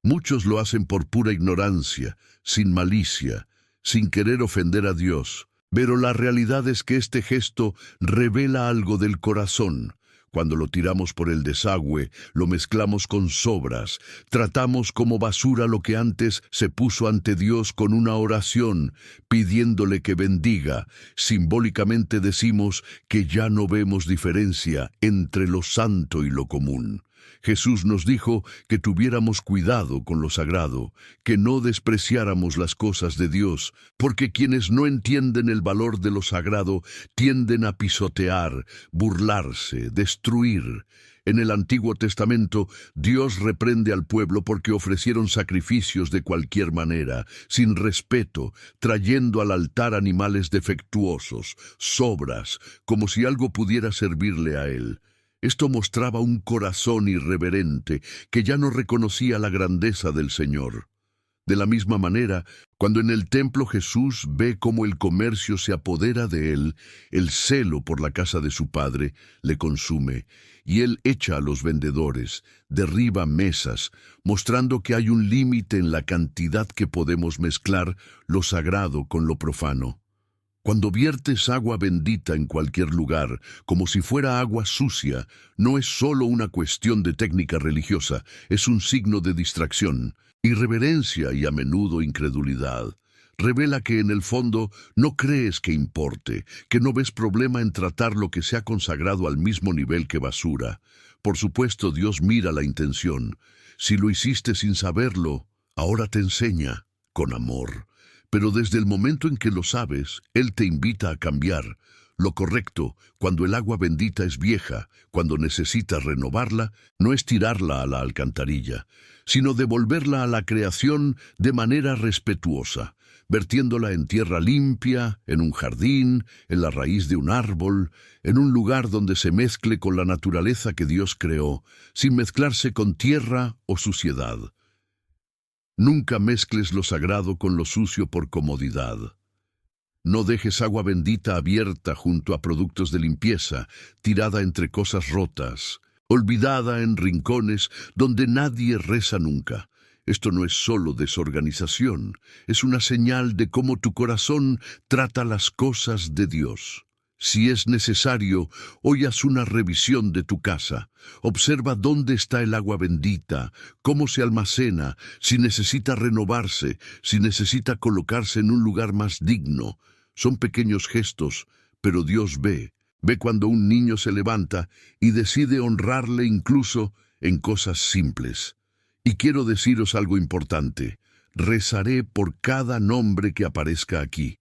Muchos lo hacen por pura ignorancia, sin malicia, sin querer ofender a Dios. Pero la realidad es que este gesto revela algo del corazón. Cuando lo tiramos por el desagüe, lo mezclamos con sobras, tratamos como basura lo que antes se puso ante Dios con una oración, pidiéndole que bendiga. Simbólicamente decimos que ya no vemos diferencia entre lo santo y lo común. Jesús nos dijo que tuviéramos cuidado con lo sagrado, que no despreciáramos las cosas de Dios, porque quienes no entienden el valor de lo sagrado tienden a pisotear, burlarse, destruir. En el Antiguo Testamento, Dios reprende al pueblo porque ofrecieron sacrificios de cualquier manera, sin respeto, trayendo al altar animales defectuosos, sobras, como si algo pudiera servirle a él. Esto mostraba un corazón irreverente que ya no reconocía la grandeza del Señor. De la misma manera, cuando en el templo Jesús ve cómo el comercio se apodera de él, el celo por la casa de su padre le consume, y él echa a los vendedores, derriba mesas, mostrando que hay un límite en la cantidad que podemos mezclar lo sagrado con lo profano. Cuando viertes agua bendita en cualquier lugar, como si fuera agua sucia, no es solo una cuestión de técnica religiosa, es un signo de distracción, irreverencia y a menudo incredulidad. Revela que en el fondo no crees que importe, que no ves problema en tratar lo que se ha consagrado al mismo nivel que basura. Por supuesto, Dios mira la intención. Si lo hiciste sin saberlo, ahora te enseña, con amor. Pero desde el momento en que lo sabes, Él te invita a cambiar. Lo correcto, cuando el agua bendita es vieja, cuando necesitas renovarla, no es tirarla a la alcantarilla, sino devolverla a la creación de manera respetuosa, vertiéndola en tierra limpia, en un jardín, en la raíz de un árbol, en un lugar donde se mezcle con la naturaleza que Dios creó, sin mezclarse con tierra o suciedad. Nunca mezcles lo sagrado con lo sucio por comodidad. No dejes agua bendita abierta junto a productos de limpieza, tirada entre cosas rotas, olvidada en rincones donde nadie reza nunca. Esto no es solo desorganización, es una señal de cómo tu corazón trata las cosas de Dios. Si es necesario, hoy haz una revisión de tu casa. Observa dónde está el agua bendita, cómo se almacena, si necesita renovarse, si necesita colocarse en un lugar más digno. Son pequeños gestos, pero Dios ve. Ve cuando un niño se levanta y decide honrarle incluso en cosas simples. Y quiero deciros algo importante. Rezaré por cada nombre que aparezca aquí.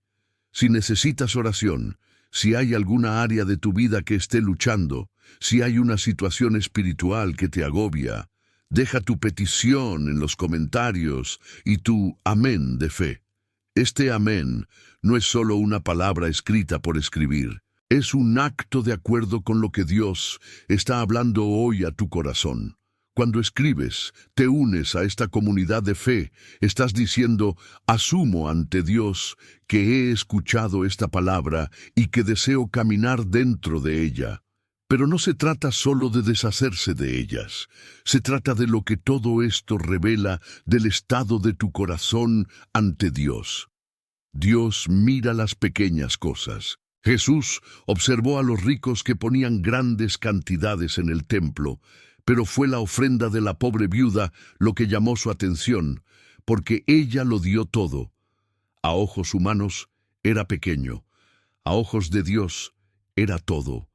Si necesitas oración, si hay alguna área de tu vida que esté luchando, si hay una situación espiritual que te agobia, deja tu petición en los comentarios y tu amén de fe. Este amén no es solo una palabra escrita por escribir. Es un acto de acuerdo con lo que Dios está hablando hoy a tu corazón. Cuando escribes, te unes a esta comunidad de fe. Estás diciendo, asumo ante Dios que he escuchado esta palabra y que deseo caminar dentro de ella. Pero no se trata solo de deshacerse de ellas. Se trata de lo que todo esto revela del estado de tu corazón ante Dios. Dios mira las pequeñas cosas. Jesús observó a los ricos que ponían grandes cantidades en el templo, pero fue la ofrenda de la pobre viuda lo que llamó su atención, porque ella lo dio todo. A ojos humanos era pequeño, a ojos de Dios era todo.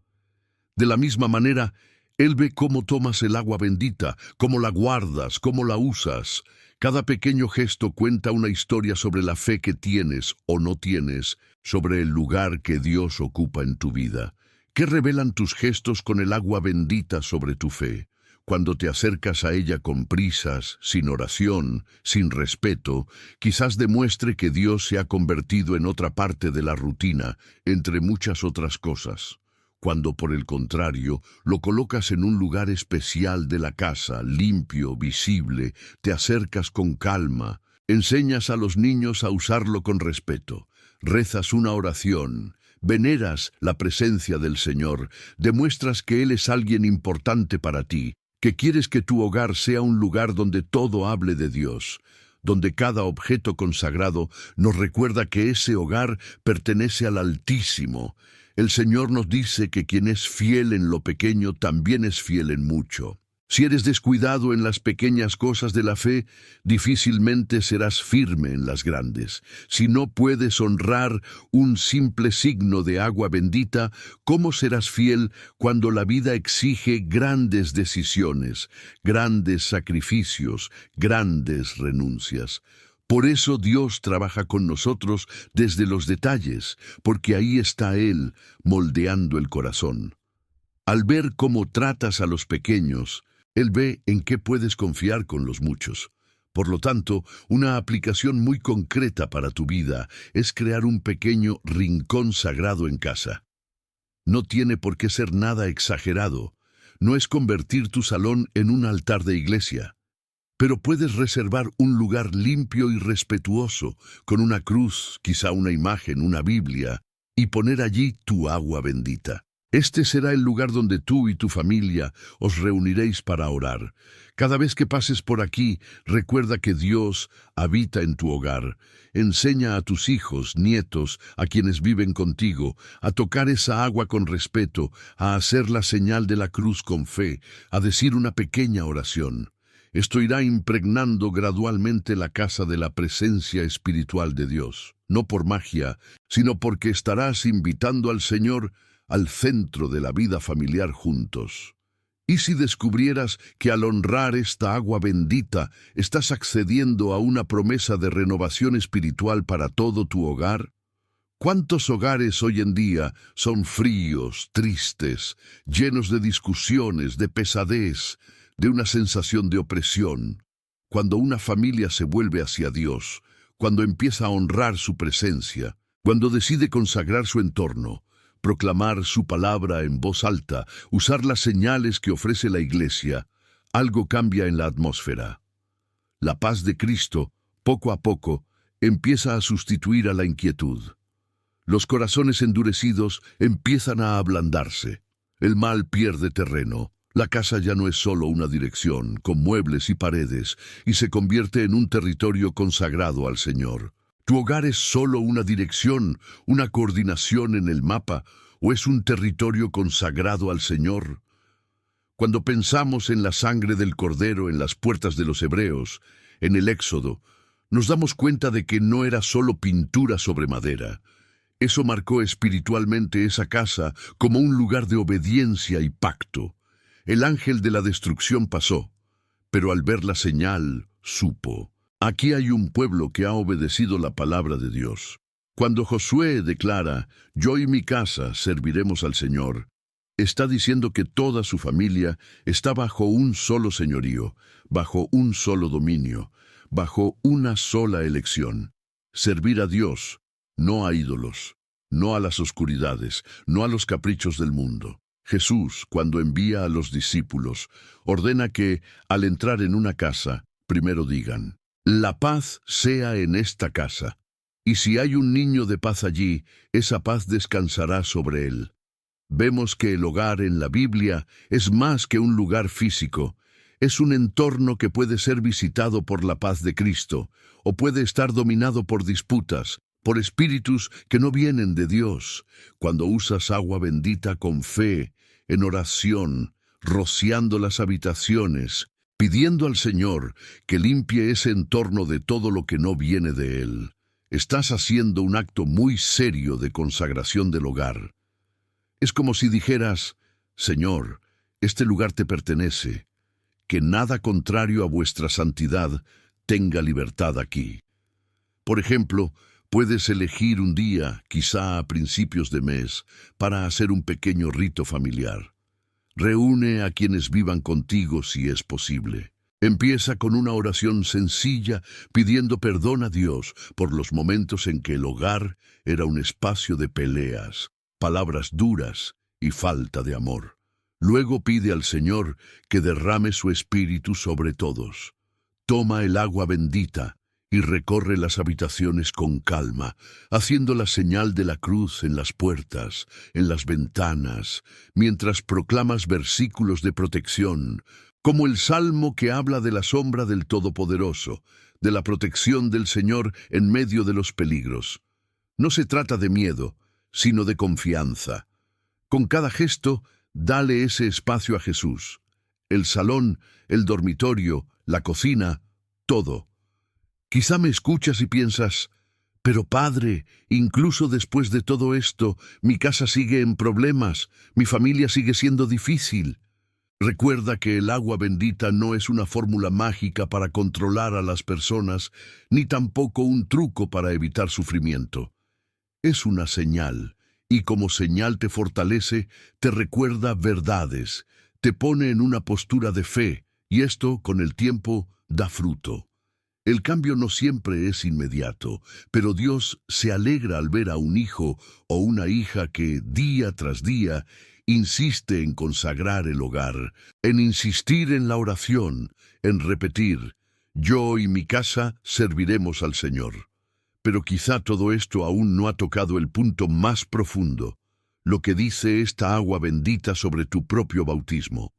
De la misma manera, Él ve cómo tomas el agua bendita, cómo la guardas, cómo la usas. Cada pequeño gesto cuenta una historia sobre la fe que tienes o no tienes, sobre el lugar que Dios ocupa en tu vida. ¿Qué revelan tus gestos con el agua bendita sobre tu fe? Cuando te acercas a ella con prisas, sin oración, sin respeto, quizás demuestre que Dios se ha convertido en otra parte de la rutina, entre muchas otras cosas. Cuando, por el contrario, lo colocas en un lugar especial de la casa, limpio, visible, te acercas con calma, enseñas a los niños a usarlo con respeto, rezas una oración, veneras la presencia del Señor, demuestras que Él es alguien importante para ti, que quieres que tu hogar sea un lugar donde todo hable de Dios, donde cada objeto consagrado nos recuerda que ese hogar pertenece al Altísimo. El Señor nos dice que quien es fiel en lo pequeño también es fiel en mucho. Si eres descuidado en las pequeñas cosas de la fe, difícilmente serás firme en las grandes. Si no puedes honrar un simple signo de agua bendita, ¿cómo serás fiel cuando la vida exige grandes decisiones, grandes sacrificios, grandes renuncias? Por eso Dios trabaja con nosotros desde los detalles, porque ahí está Él moldeando el corazón. Al ver cómo tratas a los pequeños, Él ve en qué puedes confiar con los muchos. Por lo tanto, una aplicación muy concreta para tu vida es crear un pequeño rincón sagrado en casa. No tiene por qué ser nada exagerado. No es convertir tu salón en un altar de iglesia. Pero puedes reservar un lugar limpio y respetuoso, con una cruz, quizá una imagen, una Biblia, y poner allí tu agua bendita. Este será el lugar donde tú y tu familia os reuniréis para orar. Cada vez que pases por aquí, recuerda que Dios habita en tu hogar. Enseña a tus hijos, nietos, a quienes viven contigo, a tocar esa agua con respeto, a hacer la señal de la cruz con fe, a decir una pequeña oración. Esto irá impregnando gradualmente la casa de la presencia espiritual de Dios, no por magia, sino porque estarás invitando al Señor al centro de la vida familiar juntos. ¿Y si descubrieras que al honrar esta agua bendita estás accediendo a una promesa de renovación espiritual para todo tu hogar? ¿Cuántos hogares hoy en día son fríos, tristes, llenos de discusiones, de pesadez, de una sensación de opresión? Cuando una familia se vuelve hacia Dios, cuando empieza a honrar su presencia, cuando decide consagrar su entorno, proclamar su palabra en voz alta, usar las señales que ofrece la Iglesia, algo cambia en la atmósfera. La paz de Cristo, poco a poco, empieza a sustituir a la inquietud. Los corazones endurecidos empiezan a ablandarse. El mal pierde terreno. La casa ya no es solo una dirección, con muebles y paredes, y se convierte en un territorio consagrado al Señor. ¿Tu hogar es solo una dirección, una coordinación en el mapa, o es un territorio consagrado al Señor? Cuando pensamos en la sangre del Cordero en las puertas de los Hebreos, en el Éxodo, nos damos cuenta de que no era solo pintura sobre madera. Eso marcó espiritualmente esa casa como un lugar de obediencia y pacto. El ángel de la destrucción pasó, pero al ver la señal, supo. Aquí hay un pueblo que ha obedecido la palabra de Dios. Cuando Josué declara, yo y mi casa serviremos al Señor, está diciendo que toda su familia está bajo un solo señorío, bajo un solo dominio, bajo una sola elección. servir a Dios, no a ídolos, no a las oscuridades, no a los caprichos del mundo. Jesús, cuando envía a los discípulos, ordena que, al entrar en una casa, primero digan: «La paz sea en esta casa». Y si hay un niño de paz allí, esa paz descansará sobre él. Vemos que el hogar en la Biblia es más que un lugar físico. Es un entorno que puede ser visitado por la paz de Cristo, o puede estar dominado por disputas, por espíritus que no vienen de Dios. Cuando usas agua bendita con fe, en oración, rociando las habitaciones, pidiendo al Señor que limpie ese entorno de todo lo que no viene de Él, estás haciendo un acto muy serio de consagración del hogar. Es como si dijeras: «Señor, este lugar te pertenece, que nada contrario a vuestra santidad tenga libertad aquí». Por ejemplo, puedes elegir un día, quizá a principios de mes, para hacer un pequeño rito familiar. Reúne a quienes vivan contigo si es posible. Empieza con una oración sencilla pidiendo perdón a Dios por los momentos en que el hogar era un espacio de peleas, palabras duras y falta de amor. Luego pide al Señor que derrame su espíritu sobre todos. Toma el agua bendita y recorre las habitaciones con calma, haciendo la señal de la cruz en las puertas, en las ventanas, mientras proclamas versículos de protección, como el Salmo que habla de la sombra del Todopoderoso, de la protección del Señor en medio de los peligros. No se trata de miedo, sino de confianza. Con cada gesto, dale ese espacio a Jesús. El salón, el dormitorio, la cocina, todo. Quizá me escuchas y piensas: «Pero padre, incluso después de todo esto, mi casa sigue en problemas, mi familia sigue siendo difícil». Recuerda que el agua bendita no es una fórmula mágica para controlar a las personas, ni tampoco un truco para evitar sufrimiento. Es una señal, y como señal te fortalece, te recuerda verdades, te pone en una postura de fe, y esto, con el tiempo, da fruto. El cambio no siempre es inmediato, pero Dios se alegra al ver a un hijo o una hija que, día tras día, insiste en consagrar el hogar, en insistir en la oración, en repetir: «Yo y mi casa serviremos al Señor». Pero quizá todo esto aún no ha tocado el punto más profundo, lo que dice esta agua bendita sobre tu propio bautismo.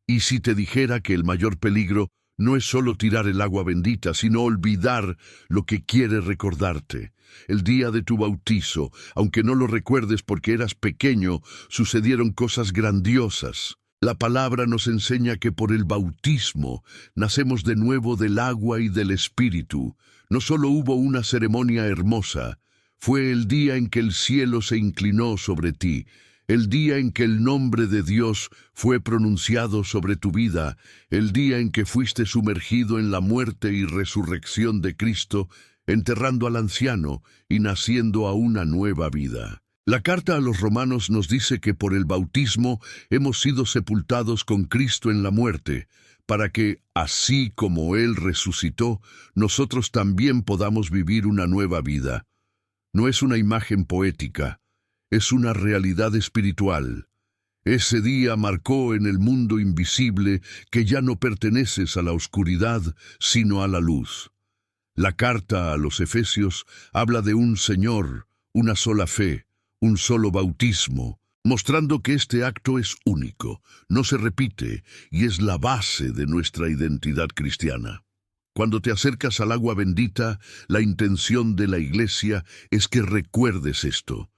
Y si te dijera que el mayor peligro no es solo tirar el agua bendita, sino olvidar lo que quiere recordarte. El día de tu bautizo, aunque no lo recuerdes porque eras pequeño, sucedieron cosas grandiosas. La palabra nos enseña que por el bautismo nacemos de nuevo del agua y del Espíritu. No solo hubo una ceremonia hermosa, fue el día en que el cielo se inclinó sobre ti, el día en que el nombre de Dios fue pronunciado sobre tu vida, el día en que fuiste sumergido en la muerte y resurrección de Cristo, enterrando al anciano y naciendo a una nueva vida. La carta a los Romanos nos dice que por el bautismo hemos sido sepultados con Cristo en la muerte, para que, así como Él resucitó, nosotros también podamos vivir una nueva vida. No es una imagen poética, es una realidad espiritual. Ese día marcó en el mundo invisible que ya no perteneces a la oscuridad, sino a la luz. La carta a los Efesios habla de un Señor, una sola fe, un solo bautismo, mostrando que este acto es único, no se repite y es la base de nuestra identidad cristiana. Cuando te acercas al agua bendita, la intención de la Iglesia es que recuerdes esto.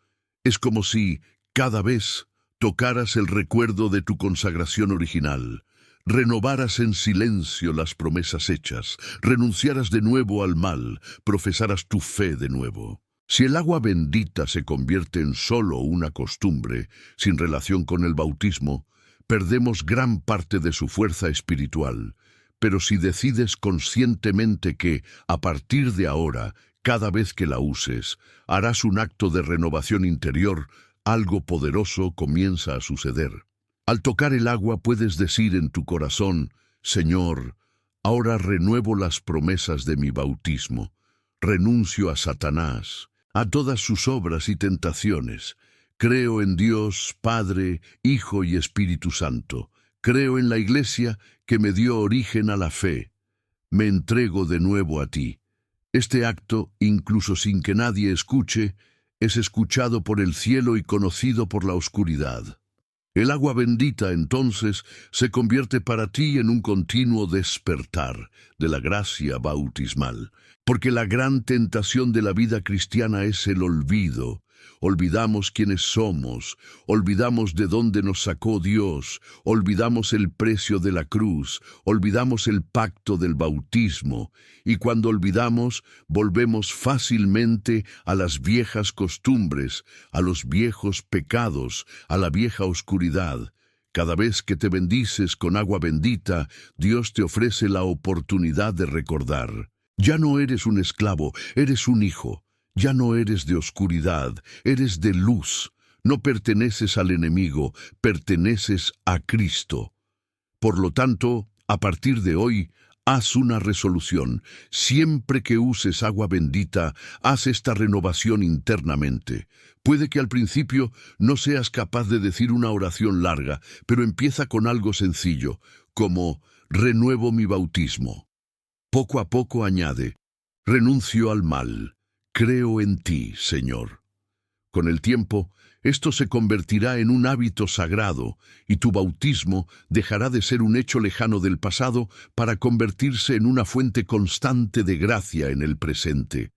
Es como si, cada vez, tocaras el recuerdo de tu consagración original, renovaras en silencio las promesas hechas, renunciaras de nuevo al mal, profesaras tu fe de nuevo. Si el agua bendita se convierte en solo una costumbre, sin relación con el bautismo, perdemos gran parte de su fuerza espiritual. Pero si decides conscientemente que, a partir de ahora, cada vez que la uses, harás un acto de renovación interior, algo poderoso comienza a suceder. Al tocar el agua puedes decir en tu corazón: «Señor, ahora renuevo las promesas de mi bautismo. renuncio a Satanás, a todas sus obras y tentaciones. Creo en Dios, Padre, Hijo y Espíritu Santo. Creo en la Iglesia que me dio origen a la fe. Me entrego de nuevo a ti. Este acto, incluso sin que nadie escuche, es escuchado por el cielo y conocido por la oscuridad. El agua bendita, entonces, se convierte para ti en un continuo despertar de la gracia bautismal, porque la gran tentación de la vida cristiana es el olvido. Olvidamos quiénes somos, olvidamos de dónde nos sacó Dios, olvidamos el precio de la cruz, olvidamos el pacto del bautismo, y cuando olvidamos, volvemos fácilmente a las viejas costumbres, a los viejos pecados, a la vieja oscuridad. Cada vez que te bendices con agua bendita, Dios te ofrece la oportunidad de recordar. Ya no eres un esclavo, eres un hijo. Ya no eres de oscuridad, eres de luz. No perteneces al enemigo, perteneces a Cristo. Por lo tanto, a partir de hoy, haz una resolución. Siempre que uses agua bendita, haz esta renovación internamente. Puede que al principio no seas capaz de decir una oración larga, pero empieza con algo sencillo, como renuevo mi bautismo. Poco a poco añade, renuncio al mal. Creo en ti, Señor. Con el tiempo, esto se convertirá en un hábito sagrado y tu bautismo dejará de ser un hecho lejano del pasado para convertirse en una fuente constante de gracia en el presente.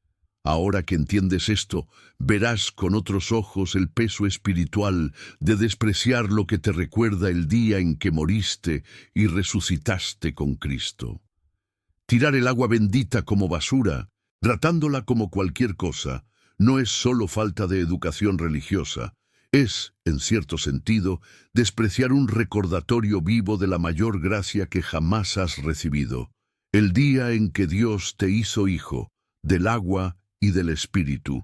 Ahora que entiendes esto, verás con otros ojos el peso espiritual de despreciar lo que te recuerda el día en que moriste y resucitaste con Cristo. Tirar el agua bendita como basura, tratándola como cualquier cosa, no es solo falta de educación religiosa, es, en cierto sentido, despreciar un recordatorio vivo de la mayor gracia que jamás has recibido, el día en que Dios te hizo hijo, del agua y del Espíritu.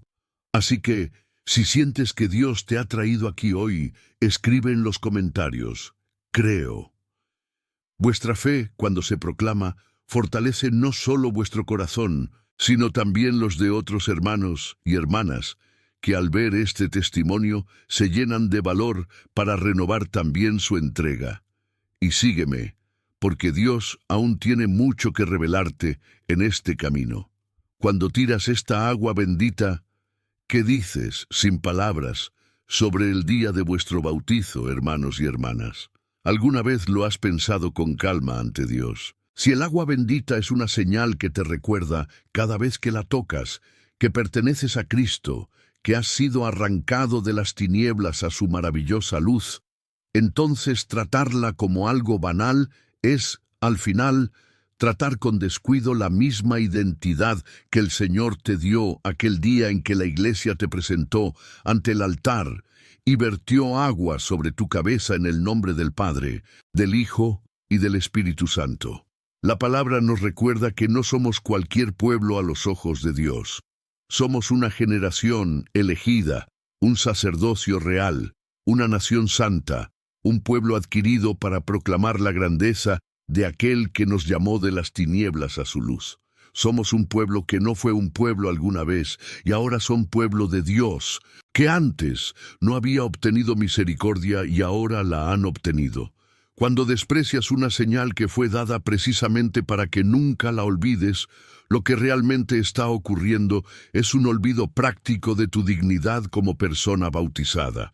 Así que, si sientes que Dios te ha traído aquí hoy, escribe en los comentarios, creo. Vuestra fe, cuando se proclama, fortalece no solo vuestro corazón, sino también los de otros hermanos y hermanas, que al ver este testimonio se llenan de valor para renovar también su entrega. Y sígueme, porque Dios aún tiene mucho que revelarte en este camino. Cuando tiras esta agua bendita, ¿qué dices, sin palabras, sobre el día de vuestro bautizo, hermanos y hermanas? ¿Alguna vez lo has pensado con calma ante Dios? Si el agua bendita es una señal que te recuerda, cada vez que la tocas, que perteneces a Cristo, que has sido arrancado de las tinieblas a su maravillosa luz, entonces tratarla como algo banal es, al final, tratar con descuido la misma identidad que el Señor te dio aquel día en que la Iglesia te presentó ante el altar y vertió agua sobre tu cabeza en el nombre del Padre, del Hijo y del Espíritu Santo. La palabra nos recuerda que no somos cualquier pueblo a los ojos de Dios. Somos una generación elegida, un sacerdocio real, una nación santa, un pueblo adquirido para proclamar la grandeza de aquel que nos llamó de las tinieblas a su luz. Somos un pueblo que no fue un pueblo alguna vez, y ahora son pueblo de Dios, que antes no había obtenido misericordia y ahora la han obtenido. Cuando desprecias una señal que fue dada precisamente para que nunca la olvides, lo que realmente está ocurriendo es un olvido práctico de tu dignidad como persona bautizada.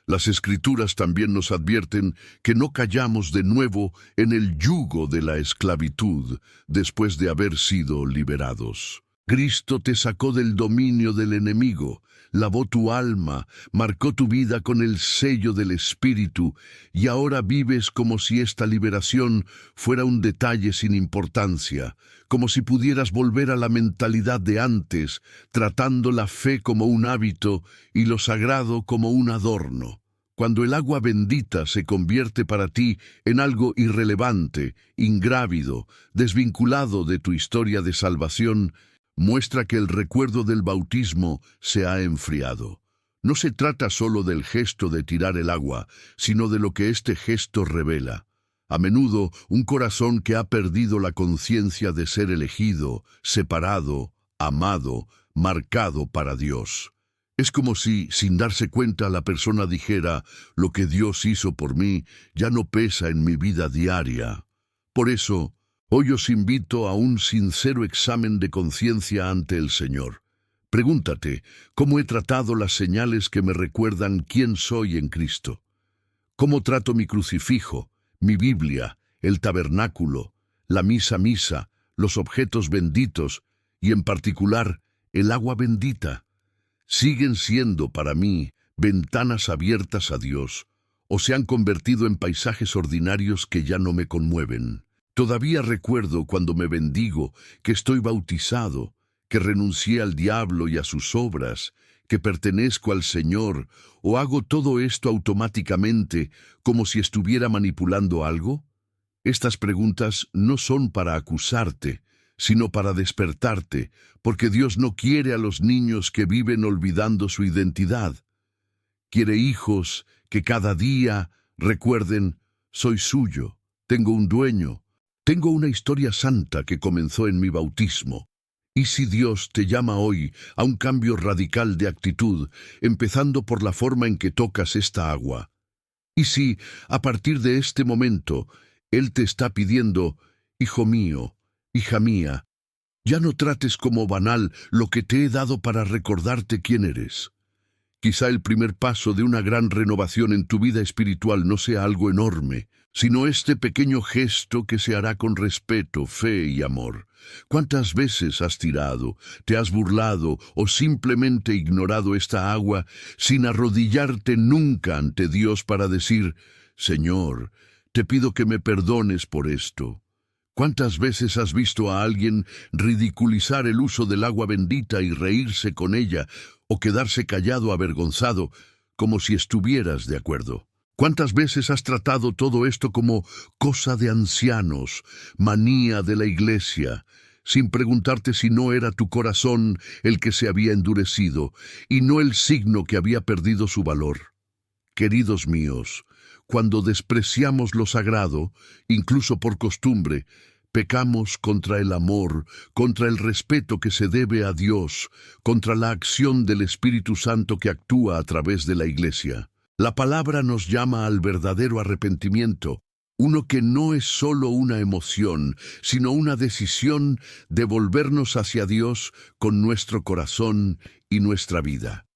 Las Escrituras también nos advierten que no cayamos de nuevo en el yugo de la esclavitud después de haber sido liberados. Cristo te sacó del dominio del enemigo, lavó tu alma, marcó tu vida con el sello del Espíritu, y ahora vives como si esta liberación fuera un detalle sin importancia, como si pudieras volver a la mentalidad de antes, tratando la fe como un hábito y lo sagrado como un adorno. Cuando el agua bendita se convierte para ti en algo irrelevante, ingrávido, desvinculado de tu historia de salvación, muestra que el recuerdo del bautismo se ha enfriado. No se trata solo del gesto de tirar el agua, sino de lo que este gesto revela. A menudo, un corazón que ha perdido la conciencia de ser elegido, separado, amado, marcado para Dios. Es como si, sin darse cuenta, la persona dijera, lo que Dios hizo por mí ya no pesa en mi vida diaria. Por eso, hoy os invito a un sincero examen de conciencia ante el Señor. Pregúntate, ¿cómo he tratado las señales que me recuerdan quién soy en Cristo? ¿Cómo trato mi crucifijo, mi Biblia, el tabernáculo, la misa, los objetos benditos y, en particular, el agua bendita? ¿Siguen siendo para mí ventanas abiertas a Dios o se han convertido en paisajes ordinarios que ya no me conmueven? Todavía recuerdo cuando me bendigo que estoy bautizado, que renuncié al diablo y a sus obras, que pertenezco al Señor, o hago todo esto automáticamente como si estuviera manipulando algo. Estas preguntas no son para acusarte, sino para despertarte, porque Dios no quiere a los niños que viven olvidando su identidad. Quiere hijos que cada día recuerden, soy suyo, tengo un dueño, tengo una historia santa que comenzó en mi bautismo. ¿Y si Dios te llama hoy a un cambio radical de actitud, empezando por la forma en que tocas esta agua? ¿Y si, a partir de este momento, Él te está pidiendo, hijo mío, hija mía, ya no trates como banal lo que te he dado para recordarte quién eres? Quizá el primer paso de una gran renovación en tu vida espiritual no sea algo enorme, sino este pequeño gesto que se hará con respeto, fe y amor. ¿Cuántas veces has tirado, te has burlado o simplemente ignorado esta agua sin arrodillarte nunca ante Dios para decir, Señor, te pido que me perdones por esto? ¿Cuántas veces has visto a alguien ridiculizar el uso del agua bendita y reírse con ella, o quedarse callado avergonzado, como si estuvieras de acuerdo? ¿Cuántas veces has tratado todo esto como cosa de ancianos, manía de la iglesia, sin preguntarte si no era tu corazón el que se había endurecido, y no el signo que había perdido su valor? Queridos míos, cuando despreciamos lo sagrado, incluso por costumbre, pecamos contra el amor, contra el respeto que se debe a Dios, contra la acción del Espíritu Santo que actúa a través de la Iglesia. La palabra nos llama al verdadero arrepentimiento, uno que no es solo una emoción, sino una decisión de volvernos hacia Dios con nuestro corazón y nuestra vida.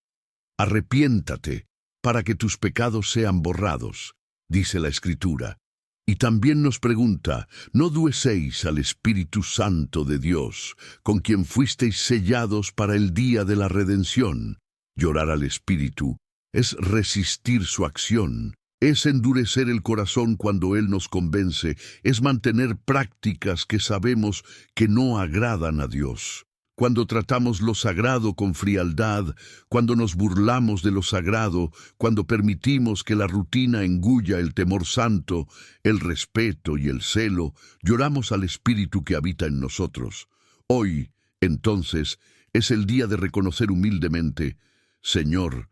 Arrepiéntate para que tus pecados sean borrados, dice la Escritura. Y también nos pregunta, no dueséis al Espíritu Santo de Dios, con quien fuisteis sellados para el día de la redención. Llorar al Espíritu es resistir su acción, es endurecer el corazón cuando Él nos convence, es mantener prácticas que sabemos que no agradan a Dios. Cuando tratamos lo sagrado con frialdad, cuando nos burlamos de lo sagrado, cuando permitimos que la rutina engulla el temor santo, el respeto y el celo, lloramos al Espíritu que habita en nosotros. Hoy, entonces, es el día de reconocer humildemente, Señor,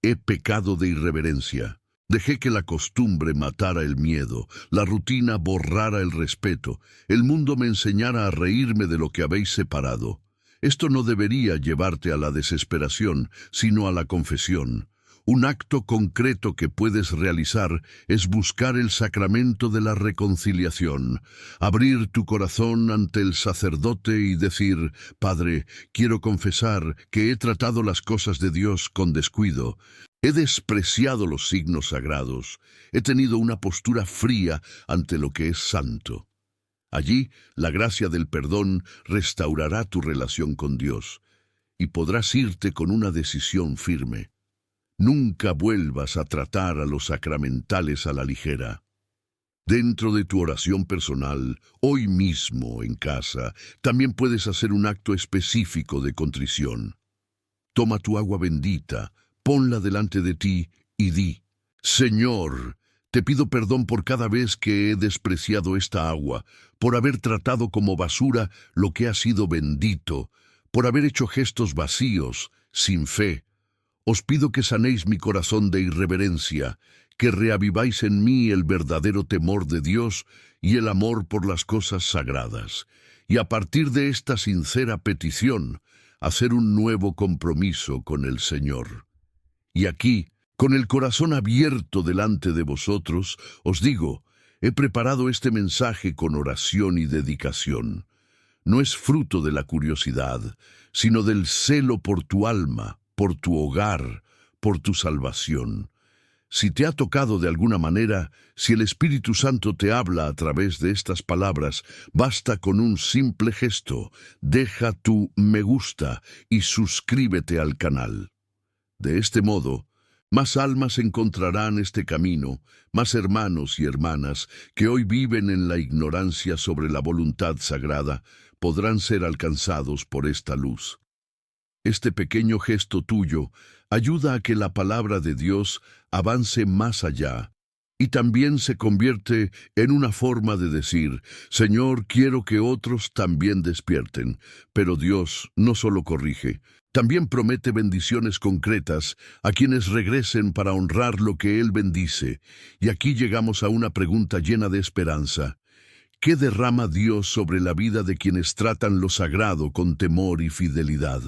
he pecado de irreverencia. Dejé que la costumbre matara el miedo, la rutina borrara el respeto, el mundo me enseñara a reírme de lo que habéis separado. Esto no debería llevarte a la desesperación, sino a la confesión. Un acto concreto que puedes realizar es buscar el sacramento de la reconciliación, abrir tu corazón ante el sacerdote y decir, Padre, quiero confesar que he tratado las cosas de Dios con descuido. He despreciado los signos sagrados, he tenido una postura fría ante lo que es santo. Allí, la gracia del perdón restaurará tu relación con Dios y podrás irte con una decisión firme. Nunca vuelvas a tratar a los sacramentales a la ligera. Dentro de tu oración personal, hoy mismo en casa, también puedes hacer un acto específico de contrición. Toma tu agua bendita, ponla delante de ti y di, Señor, te pido perdón por cada vez que he despreciado esta agua, por haber tratado como basura lo que ha sido bendito, por haber hecho gestos vacíos, sin fe. Os pido que sanéis mi corazón de irreverencia, que reaviváis en mí el verdadero temor de Dios y el amor por las cosas sagradas, y a partir de esta sincera petición, hacer un nuevo compromiso con el Señor. Y aquí, con el corazón abierto delante de vosotros, os digo, he preparado este mensaje con oración y dedicación. No es fruto de la curiosidad, sino del celo por tu alma, por tu hogar, por tu salvación. Si te ha tocado de alguna manera, si el Espíritu Santo te habla a través de estas palabras, basta con un simple gesto. Deja tu me gusta y suscríbete al canal. De este modo, más almas encontrarán este camino, más hermanos y hermanas que hoy viven en la ignorancia sobre la voluntad sagrada, podrán ser alcanzados por esta luz. Este pequeño gesto tuyo ayuda a que la palabra de Dios avance más allá y también se convierte en una forma de decir, Señor, quiero que otros también despierten. Pero Dios no solo corrige, también promete bendiciones concretas a quienes regresen para honrar lo que Él bendice. Y aquí llegamos a una pregunta llena de esperanza. ¿Qué derrama Dios sobre la vida de quienes tratan lo sagrado con temor y fidelidad?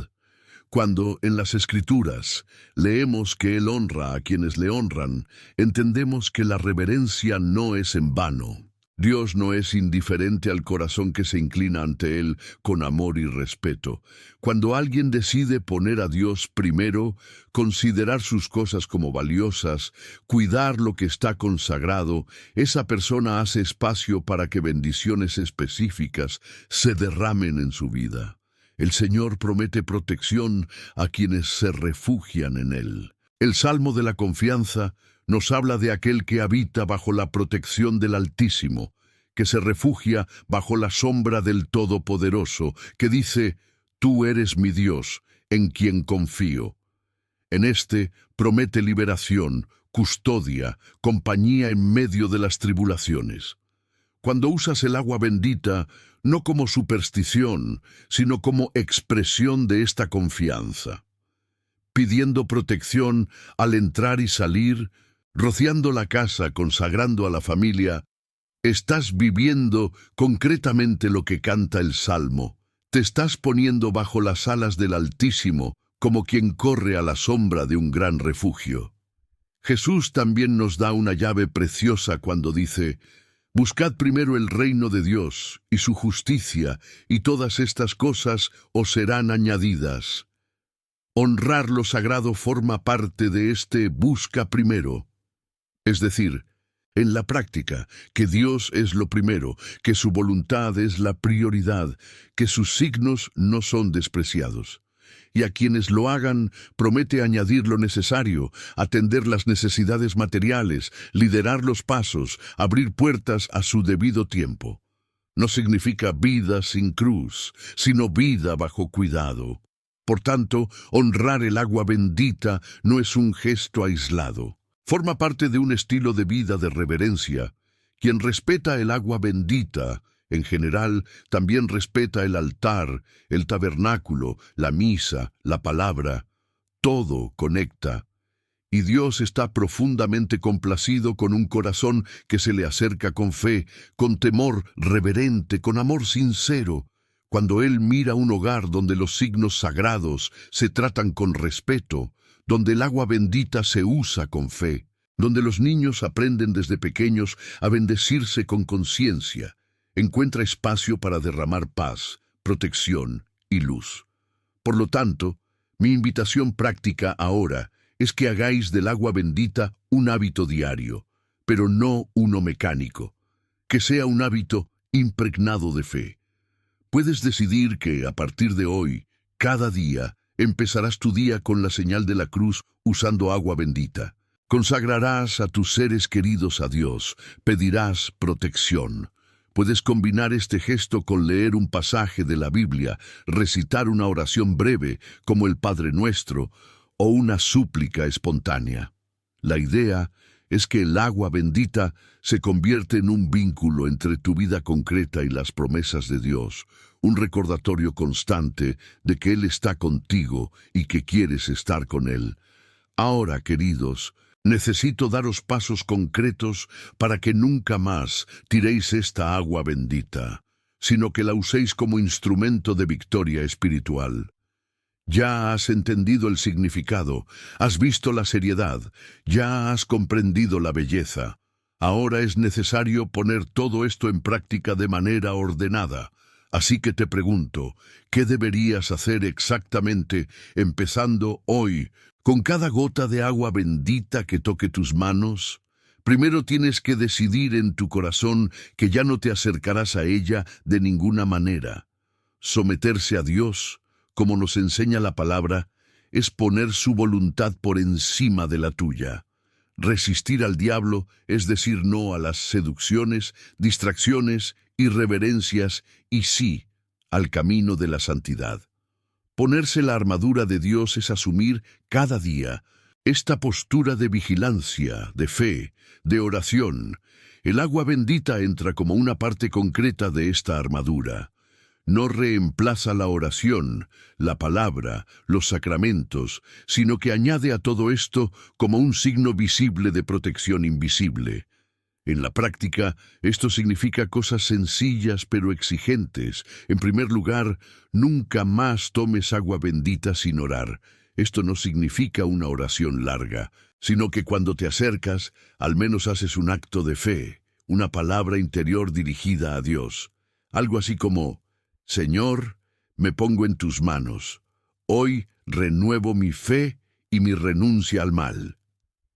Cuando en las Escrituras leemos que Él honra a quienes le honran, entendemos que la reverencia no es en vano. Dios no es indiferente al corazón que se inclina ante Él con amor y respeto. Cuando alguien decide poner a Dios primero, considerar sus cosas como valiosas, cuidar lo que está consagrado, esa persona hace espacio para que bendiciones específicas se derramen en su vida. El Señor promete protección a quienes se refugian en Él. El Salmo de la Confianza nos habla de aquel que habita bajo la protección del Altísimo, que se refugia bajo la sombra del Todopoderoso, que dice, Tú eres mi Dios, en quien confío. En este promete liberación, custodia, compañía en medio de las tribulaciones. Cuando usas el agua bendita, no como superstición, sino como expresión de esta confianza, pidiendo protección al entrar y salir, rociando la casa, consagrando a la familia, estás viviendo concretamente lo que canta el Salmo. Te estás poniendo bajo las alas del Altísimo, como quien corre a la sombra de un gran refugio. Jesús también nos da una llave preciosa cuando dice, Buscad primero el reino de Dios y su justicia, y todas estas cosas os serán añadidas. Honrar lo sagrado forma parte de este busca primero. Es decir, en la práctica, que Dios es lo primero, que su voluntad es la prioridad, que sus signos no son despreciados. Y a quienes lo hagan, promete añadir lo necesario, atender las necesidades materiales, liderar los pasos, abrir puertas a su debido tiempo. No significa vida sin cruz, sino vida bajo cuidado. Por tanto, honrar el agua bendita no es un gesto aislado. Forma parte de un estilo de vida de reverencia. Quien respeta el agua bendita, en general, también respeta el altar, el tabernáculo, la misa, la palabra. Todo conecta. Y Dios está profundamente complacido con un corazón que se le acerca con fe, con temor reverente, con amor sincero. Cuando Él mira un hogar donde los signos sagrados se tratan con respeto, donde el agua bendita se usa con fe, donde los niños aprenden desde pequeños a bendecirse con conciencia, encuentra espacio para derramar paz, protección y luz. Por lo tanto, mi invitación práctica ahora es que hagáis del agua bendita un hábito diario, pero no uno mecánico, que sea un hábito impregnado de fe. Puedes decidir que, a partir de hoy, cada día, empezarás tu día con la señal de la cruz usando agua bendita. Consagrarás a tus seres queridos a Dios, pedirás protección. Puedes combinar este gesto con leer un pasaje de la Biblia, recitar una oración breve, como el Padre Nuestro, o una súplica espontánea. La idea es que el agua bendita se convierte en un vínculo entre tu vida concreta y las promesas de Dios, un recordatorio constante de que Él está contigo y que quieres estar con Él. Ahora, queridos, necesito daros pasos concretos para que nunca más tiréis esta agua bendita. sino que la uséis como instrumento de victoria espiritual. Ya has entendido el significado, has visto la seriedad, ya has comprendido la belleza. Ahora es necesario poner todo esto en práctica de manera ordenada. Así que te pregunto, ¿qué deberías hacer exactamente empezando hoy con cada gota de agua bendita que toque tus manos? Primero tienes que decidir en tu corazón que ya no te acercarás a ella de ninguna manera. Someterse a Dios, como nos enseña la palabra, es poner su voluntad por encima de la tuya. Resistir al diablo es decir no a las seducciones, distracciones, irreverencias y sí al camino de la santidad. Ponerse la armadura de Dios es asumir cada día esta postura de vigilancia, de fe, de oración. El agua bendita entra como una parte concreta de esta armadura. No reemplaza la oración, la palabra, los sacramentos, sino que añade a todo esto como un signo visible de protección invisible. En la práctica, esto significa cosas sencillas pero exigentes. En primer lugar, nunca más tomes agua bendita sin orar. Esto no significa una oración larga, sino que cuando te acercas, al menos haces un acto de fe, una palabra interior dirigida a Dios. Algo así como: Señor, me pongo en tus manos. Hoy renuevo mi fe y mi renuncia al mal.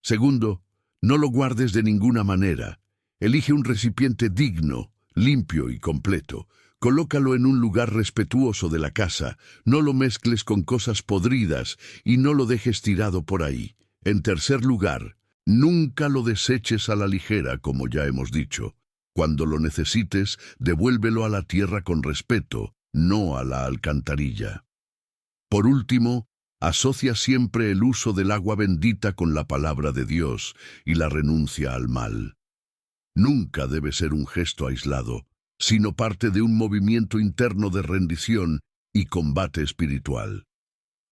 Segundo, no lo guardes de ninguna manera. Elige un recipiente digno, limpio y completo. Colócalo en un lugar respetuoso de la casa. No lo mezcles con cosas podridas y no lo dejes tirado por ahí. En tercer lugar, nunca lo deseches a la ligera, como ya hemos dicho. Cuando lo necesites, devuélvelo a la tierra con respeto, no a la alcantarilla. Por último, asocia siempre el uso del agua bendita con la palabra de Dios y la renuncia al mal. Nunca debe ser un gesto aislado, sino parte de un movimiento interno de rendición y combate espiritual.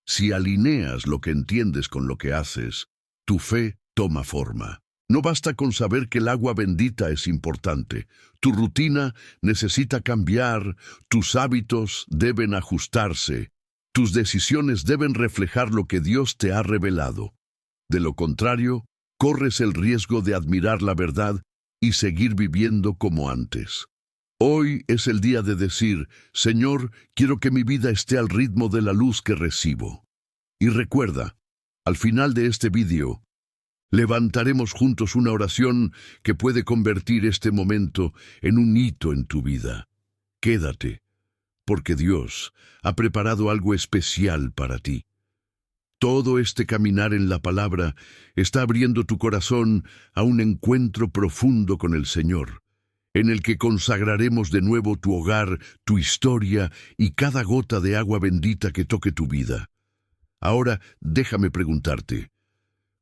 Si alineas lo que entiendes con lo que haces, tu fe toma forma. No basta con saber que el agua bendita es importante. Tu rutina necesita cambiar, tus hábitos deben ajustarse, tus decisiones deben reflejar lo que Dios te ha revelado. De lo contrario, corres el riesgo de admirar la verdad y seguir viviendo como antes. Hoy es el día de decir: Señor, quiero que mi vida esté al ritmo de la luz que recibo. Y recuerda, al final de este vídeo, levantaremos juntos una oración que puede convertir este momento en un hito en tu vida. Quédate, porque Dios ha preparado algo especial para ti. Todo este caminar en la palabra está abriendo tu corazón a un encuentro profundo con el Señor, en el que consagraremos de nuevo tu hogar, tu historia y cada gota de agua bendita que toque tu vida. Ahora déjame preguntarte,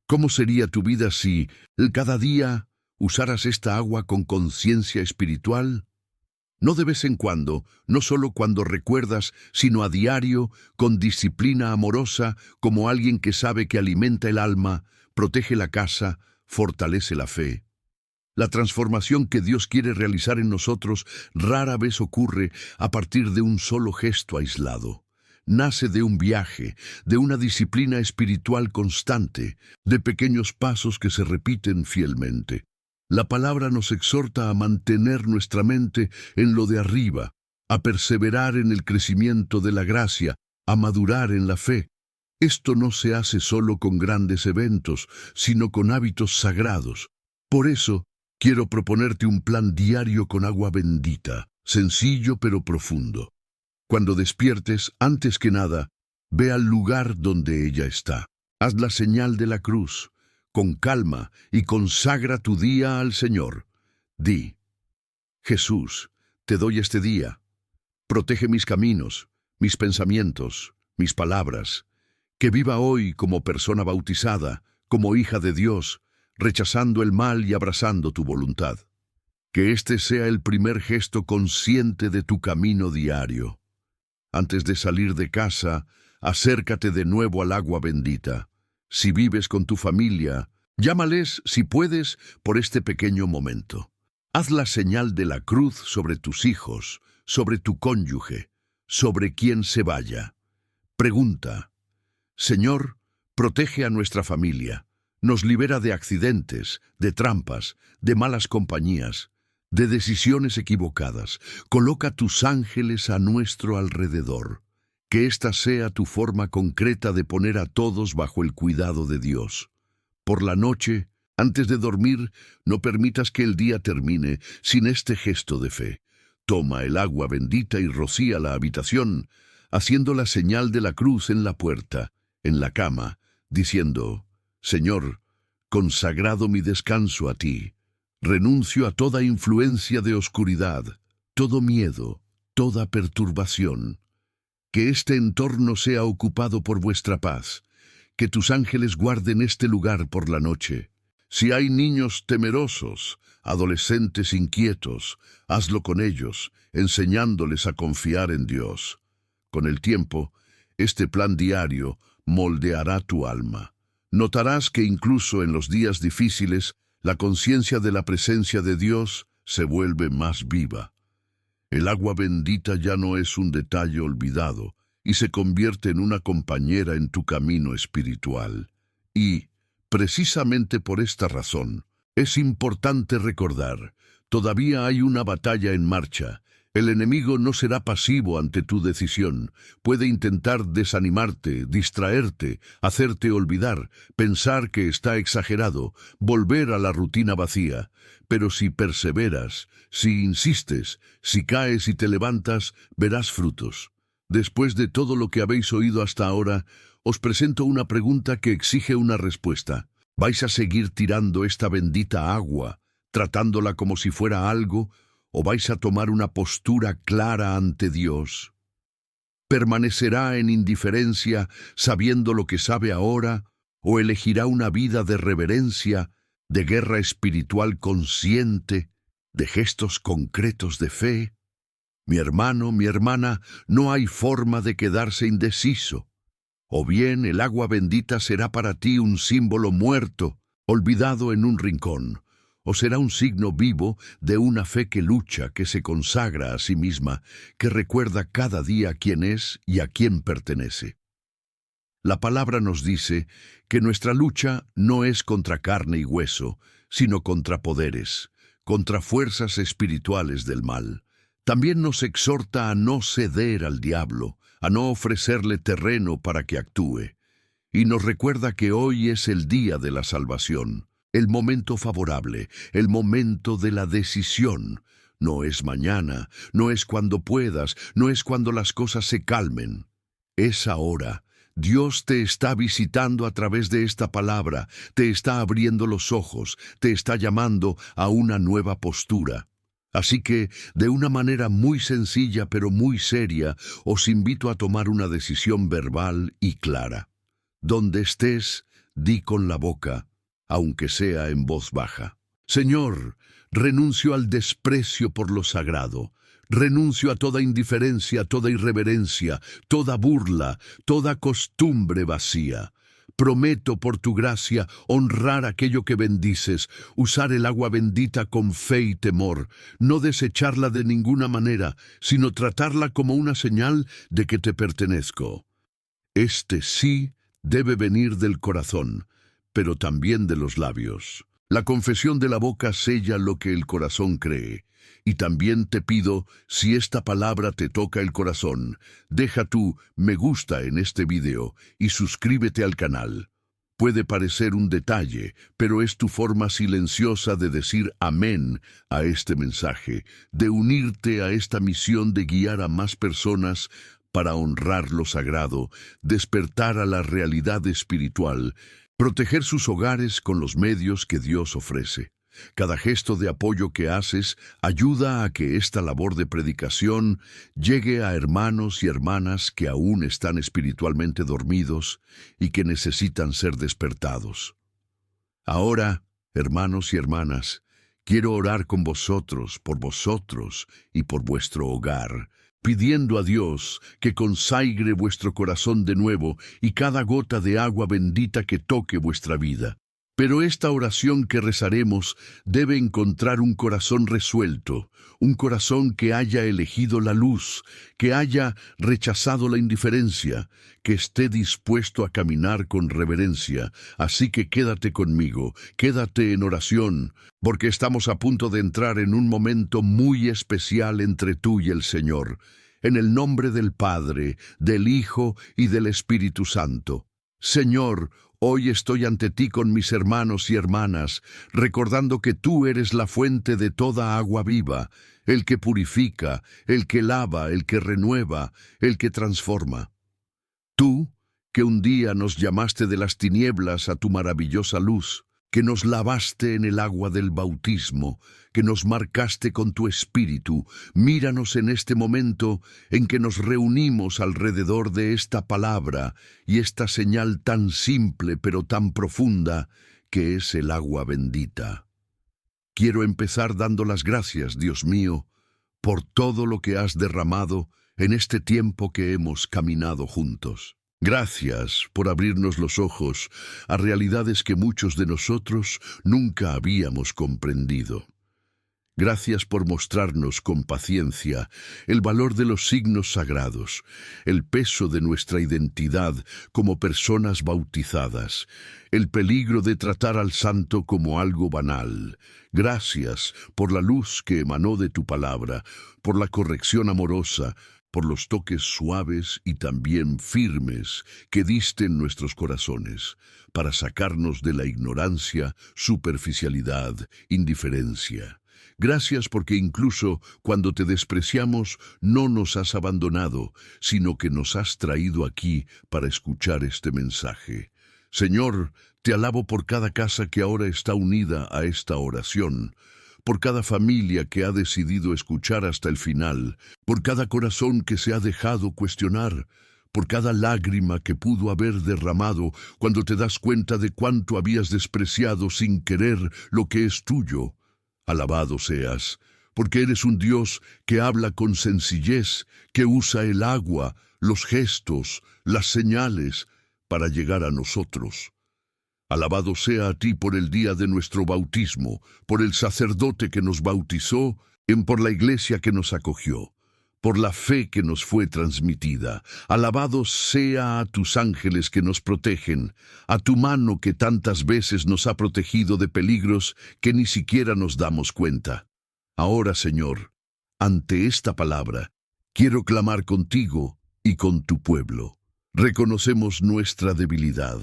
¿cómo sería tu vida si cada día usaras esta agua con conciencia espiritual? No de vez en cuando, no solo cuando recuerdas, sino a diario, con disciplina amorosa, como alguien que sabe que alimenta el alma, protege la casa, fortalece la fe. La transformación que Dios quiere realizar en nosotros rara vez ocurre a partir de un solo gesto aislado. Nace de un viaje, de una disciplina espiritual constante, de pequeños pasos que se repiten fielmente. La palabra nos exhorta a mantener nuestra mente en lo de arriba, a perseverar en el crecimiento de la gracia, a madurar en la fe. Esto no se hace solo con grandes eventos, sino con hábitos sagrados. Por eso, quiero proponerte un plan diario con agua bendita, sencillo pero profundo. Cuando despiertes, antes que nada, ve al lugar donde ella está. Haz la señal de la cruz, con calma, y consagra tu día al Señor. Di: Jesús, te doy este día. Protege mis caminos, mis pensamientos, mis palabras. Que viva hoy como persona bautizada, como hija de Dios, rechazando el mal y abrazando tu voluntad. Que este sea el primer gesto consciente de tu camino diario. Antes de salir de casa, acércate de nuevo al agua bendita. Si vives con tu familia, llámales, si puedes, por este pequeño momento. Haz la señal de la cruz sobre tus hijos, sobre tu cónyuge, sobre quien se vaya. Pregunta: Señor, protege a nuestra familia, nos libera de accidentes, de trampas, de malas compañías, de decisiones equivocadas. Coloca tus ángeles a nuestro alrededor. Que esta sea tu forma concreta de poner a todos bajo el cuidado de Dios. Por la noche, antes de dormir, no permitas que el día termine sin este gesto de fe. Toma el agua bendita y rocía la habitación, haciendo la señal de la cruz en la puerta, en la cama, diciendo: Señor, consagrado mi descanso a ti, renuncio a toda influencia de oscuridad, todo miedo, toda perturbación. Que este entorno sea ocupado por vuestra paz, que tus ángeles guarden este lugar por la noche. Si hay niños temerosos, adolescentes inquietos, hazlo con ellos, enseñándoles a confiar en Dios. Con el tiempo, este plan diario moldeará tu alma. Notarás que incluso en los días difíciles, la conciencia de la presencia de Dios se vuelve más viva. El agua bendita ya no es un detalle olvidado y se convierte en una compañera en tu camino espiritual. Y, precisamente por esta razón, es importante recordar: todavía hay una batalla en marcha. El enemigo no será pasivo ante tu decisión. Puede intentar desanimarte, distraerte, hacerte olvidar, pensar que está exagerado, volver a la rutina vacía. Pero si perseveras, si insistes, si caes y te levantas, verás frutos. Después de todo lo que habéis oído hasta ahora, os presento una pregunta que exige una respuesta. ¿Vais a seguir tirando esta bendita agua, tratándola como si fuera algo, o vais a tomar una postura clara ante Dios? ¿Permanecerá en indiferencia sabiendo lo que sabe ahora, o elegirá una vida de reverencia, de guerra espiritual consciente, de gestos concretos de fe? Mi hermano, mi hermana, no hay forma de quedarse indeciso. O bien el agua bendita será para ti un símbolo muerto, olvidado en un rincón, o será un signo vivo de una fe que lucha, que se consagra a sí misma, que recuerda cada día quién es y a quién pertenece. La palabra nos dice que nuestra lucha no es contra carne y hueso, sino contra poderes, contra fuerzas espirituales del mal. También nos exhorta a no ceder al diablo, a no ofrecerle terreno para que actúe. Y nos recuerda que hoy es el día de la salvación, el momento favorable, el momento de la decisión. No es mañana, no es cuando puedas, no es cuando las cosas se calmen. Es ahora. Dios te está visitando a través de esta palabra, te está abriendo los ojos, te está llamando a una nueva postura. Así que, de una manera muy sencilla pero muy seria, os invito a tomar una decisión verbal y clara. Donde estés, di con la boca, aunque sea en voz baja: Señor, renuncio al desprecio por lo sagrado. Renuncio a toda indiferencia, toda irreverencia, toda burla, toda costumbre vacía. Prometo por tu gracia honrar aquello que bendices, usar el agua bendita con fe y temor, no desecharla de ninguna manera, sino tratarla como una señal de que te pertenezco. Este sí debe venir del corazón, pero también de los labios. La confesión de la boca sella lo que el corazón cree. Y también te pido, si esta palabra te toca el corazón, deja tu me gusta en este video y suscríbete al canal. Puede parecer un detalle, pero es tu forma silenciosa de decir amén a este mensaje, de unirte a esta misión de guiar a más personas para honrar lo sagrado, despertar a la realidad espiritual, proteger sus hogares con los medios que Dios ofrece. Cada gesto de apoyo que haces ayuda a que esta labor de predicación llegue a hermanos y hermanas que aún están espiritualmente dormidos y que necesitan ser despertados. Ahora, hermanos y hermanas, quiero orar con vosotros y por vuestro hogar, pidiendo a Dios que consagre vuestro corazón de nuevo y cada gota de agua bendita que toque vuestra vida. Pero esta oración que rezaremos debe encontrar un corazón resuelto, un corazón que haya elegido la luz, que haya rechazado la indiferencia, que esté dispuesto a caminar con reverencia. Así que quédate conmigo, quédate en oración, porque estamos a punto de entrar en un momento muy especial entre tú y el Señor. En el nombre del Padre, del Hijo y del Espíritu Santo. Señor, hoy estoy ante ti con mis hermanos y hermanas, recordando que tú eres la fuente de toda agua viva, el que purifica, el que lava, el que renueva, el que transforma. Tú, que un día nos llamaste de las tinieblas a tu maravillosa luz, que nos lavaste en el agua del bautismo, que nos marcaste con tu espíritu, míranos en este momento en que nos reunimos alrededor de esta palabra y esta señal tan simple pero tan profunda que es el agua bendita. Quiero empezar dando las gracias, Dios mío, por todo lo que has derramado en este tiempo que hemos caminado juntos. Gracias por abrirnos los ojos a realidades que muchos de nosotros nunca habíamos comprendido. Gracias por mostrarnos con paciencia el valor de los signos sagrados, el peso de nuestra identidad como personas bautizadas, el peligro de tratar al santo como algo banal. Gracias por la luz que emanó de tu palabra, por la corrección amorosa, por los toques suaves y también firmes que diste en nuestros corazones, para sacarnos de la ignorancia, superficialidad, indiferencia. Gracias porque incluso cuando te despreciamos, no nos has abandonado, sino que nos has traído aquí para escuchar este mensaje. Señor, te alabo por cada casa que ahora está unida a esta oración, por cada familia que ha decidido escuchar hasta el final, por cada corazón que se ha dejado cuestionar, por cada lágrima que pudo haber derramado cuando te das cuenta de cuánto habías despreciado sin querer lo que es tuyo. Alabado seas, porque eres un Dios que habla con sencillez, que usa el agua, los gestos, las señales para llegar a nosotros. Alabado sea a ti por el día de nuestro bautismo, por el sacerdote que nos bautizó, por la iglesia que nos acogió, por la fe que nos fue transmitida. Alabado sea a tus ángeles que nos protegen, a tu mano que tantas veces nos ha protegido de peligros que ni siquiera nos damos cuenta. Ahora, Señor, ante esta palabra, quiero clamar contigo y con tu pueblo. Reconocemos nuestra debilidad.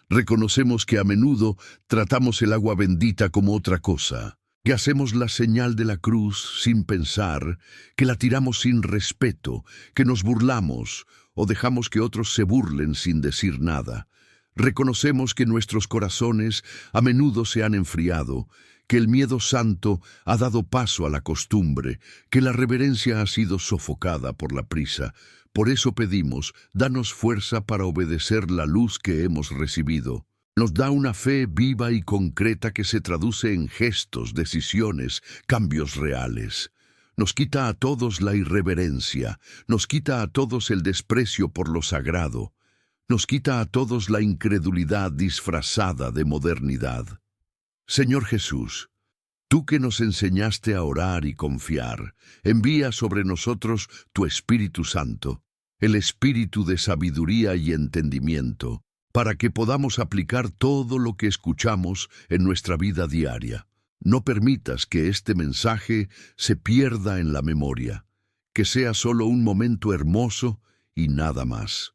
Reconocemos que a menudo tratamos el agua bendita como otra cosa, que hacemos la señal de la cruz sin pensar, que la tiramos sin respeto, que nos burlamos o dejamos que otros se burlen sin decir nada. Reconocemos que nuestros corazones a menudo se han enfriado, que el miedo santo ha dado paso a la costumbre, que la reverencia ha sido sofocada por la prisa. Por eso pedimos, danos fuerza para obedecer la luz que hemos recibido. Nos da una fe viva y concreta que se traduce en gestos, decisiones, cambios reales. Nos quita a todos la irreverencia, nos quita a todos el desprecio por lo sagrado, nos quita a todos la incredulidad disfrazada de modernidad. Señor Jesús, tú que nos enseñaste a orar y confiar, envía sobre nosotros tu Espíritu Santo, el espíritu de sabiduría y entendimiento, para que podamos aplicar todo lo que escuchamos en nuestra vida diaria. No permitas que este mensaje se pierda en la memoria, que sea solo un momento hermoso y nada más.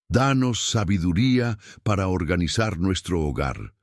Danos sabiduría para organizar nuestro hogar,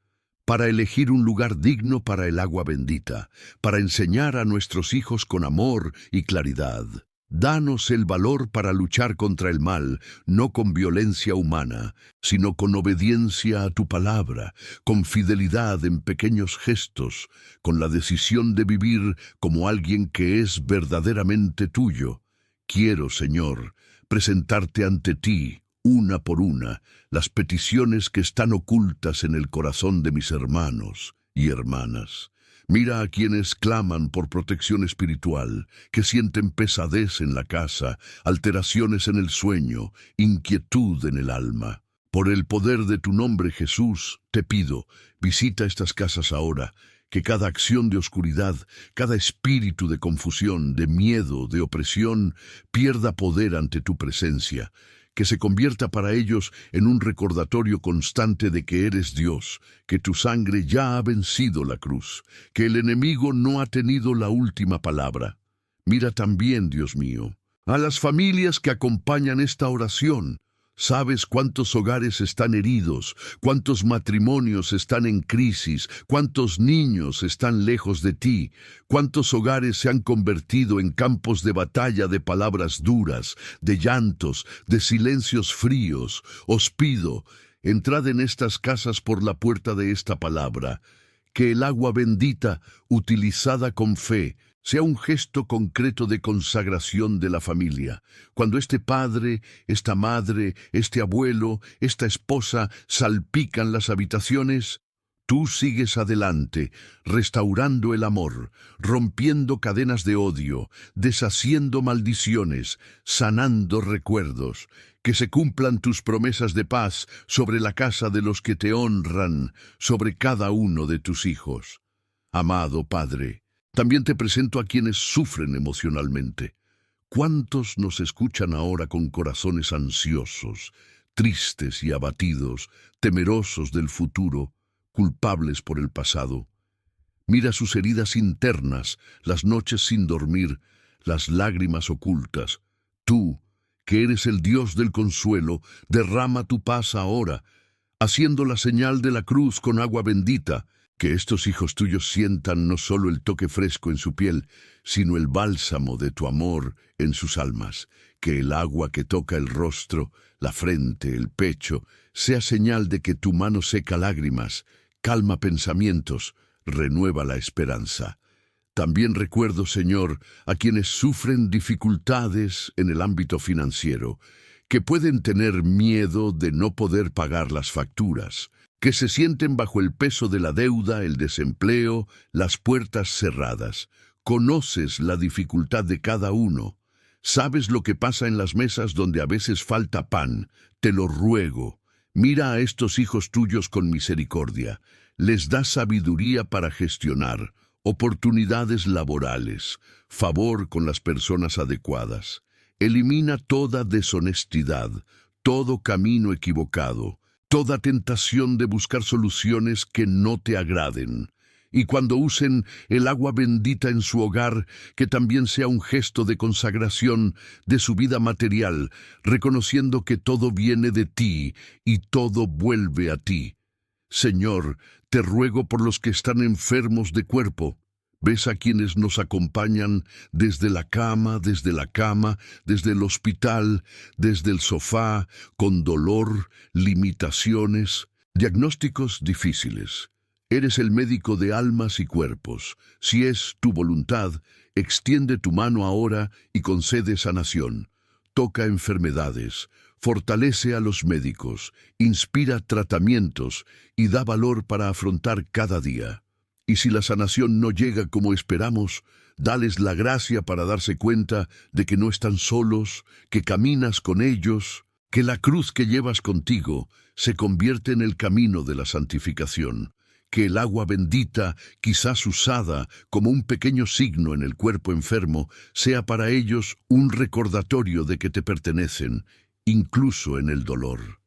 para elegir un lugar digno para el agua bendita, para enseñar a nuestros hijos con amor y claridad. Danos el valor para luchar contra el mal, no con violencia humana, sino con obediencia a tu palabra, con fidelidad en pequeños gestos, con la decisión de vivir como alguien que es verdaderamente tuyo. Quiero, Señor, presentarte ante ti, una por una, las peticiones que están ocultas en el corazón de mis hermanos y hermanas. Mira a quienes claman por protección espiritual, que sienten pesadez en la casa, alteraciones en el sueño, inquietud en el alma. Por el poder de tu nombre, Jesús, te pido, visita estas casas ahora, que cada acción de oscuridad, cada espíritu de confusión, de miedo, de opresión, pierda poder ante tu presencia, que se convierta para ellos en un recordatorio constante de que eres Dios, que tu sangre ya ha vencido la cruz, que el enemigo no ha tenido la última palabra. Mira también, Dios mío, a las familias que acompañan esta oración. Sabes cuántos hogares están heridos, cuántos matrimonios están en crisis, cuántos niños están lejos de ti, cuántos hogares se han convertido en campos de batalla de palabras duras, de llantos, de silencios fríos. Os pido, entrad en estas casas por la puerta de esta palabra, que el agua bendita, utilizada con fe, sea un gesto concreto de consagración de la familia. Cuando este padre, esta madre, este abuelo, esta esposa salpican las habitaciones, tú sigues adelante, restaurando el amor, rompiendo cadenas de odio, deshaciendo maldiciones, sanando recuerdos. Que se cumplan tus promesas de paz sobre la casa de los que te honran, sobre cada uno de tus hijos. Amado Padre, también te presento a quienes sufren emocionalmente. ¿Cuántos nos escuchan ahora con corazones ansiosos, tristes y abatidos, temerosos del futuro, culpables por el pasado? Mira sus heridas internas, las noches sin dormir, las lágrimas ocultas. Tú, que eres el Dios del consuelo, derrama tu paz ahora, haciendo la señal de la cruz con agua bendita. Que estos hijos tuyos sientan no solo el toque fresco en su piel, sino el bálsamo de tu amor en sus almas. Que el agua que toca el rostro, la frente, el pecho, sea señal de que tu mano seca lágrimas, calma pensamientos, renueva la esperanza. También recuerdo, Señor, a quienes sufren dificultades en el ámbito financiero, que pueden tener miedo de no poder pagar las facturas, que se sienten bajo el peso de la deuda, el desempleo, las puertas cerradas. Conoces la dificultad de cada uno. Sabes lo que pasa en las mesas donde a veces falta pan. Te lo ruego. Mira a estos hijos tuyos con misericordia. Les da sabiduría para gestionar, oportunidades laborales, favor con las personas adecuadas. Elimina toda deshonestidad, todo camino equivocado, toda tentación de buscar soluciones que no te agraden. Y cuando usen el agua bendita en su hogar, que también sea un gesto de consagración de su vida material, reconociendo que todo viene de ti y todo vuelve a ti. Señor, te ruego por los que están enfermos de cuerpo. Ves a quienes nos acompañan desde la cama, desde el hospital, desde el sofá, con dolor, limitaciones, diagnósticos difíciles. Eres el médico de almas y cuerpos. Si es tu voluntad, extiende tu mano ahora y concede sanación. Toca enfermedades, fortalece a los médicos, inspira tratamientos y da valor para afrontar cada día. Y si la sanación no llega como esperamos, dales la gracia para darse cuenta de que no están solos, que caminas con ellos, que la cruz que llevas contigo se convierte en el camino de la santificación, que el agua bendita, quizás usada como un pequeño signo en el cuerpo enfermo, sea para ellos un recordatorio de que te pertenecen, incluso en el dolor.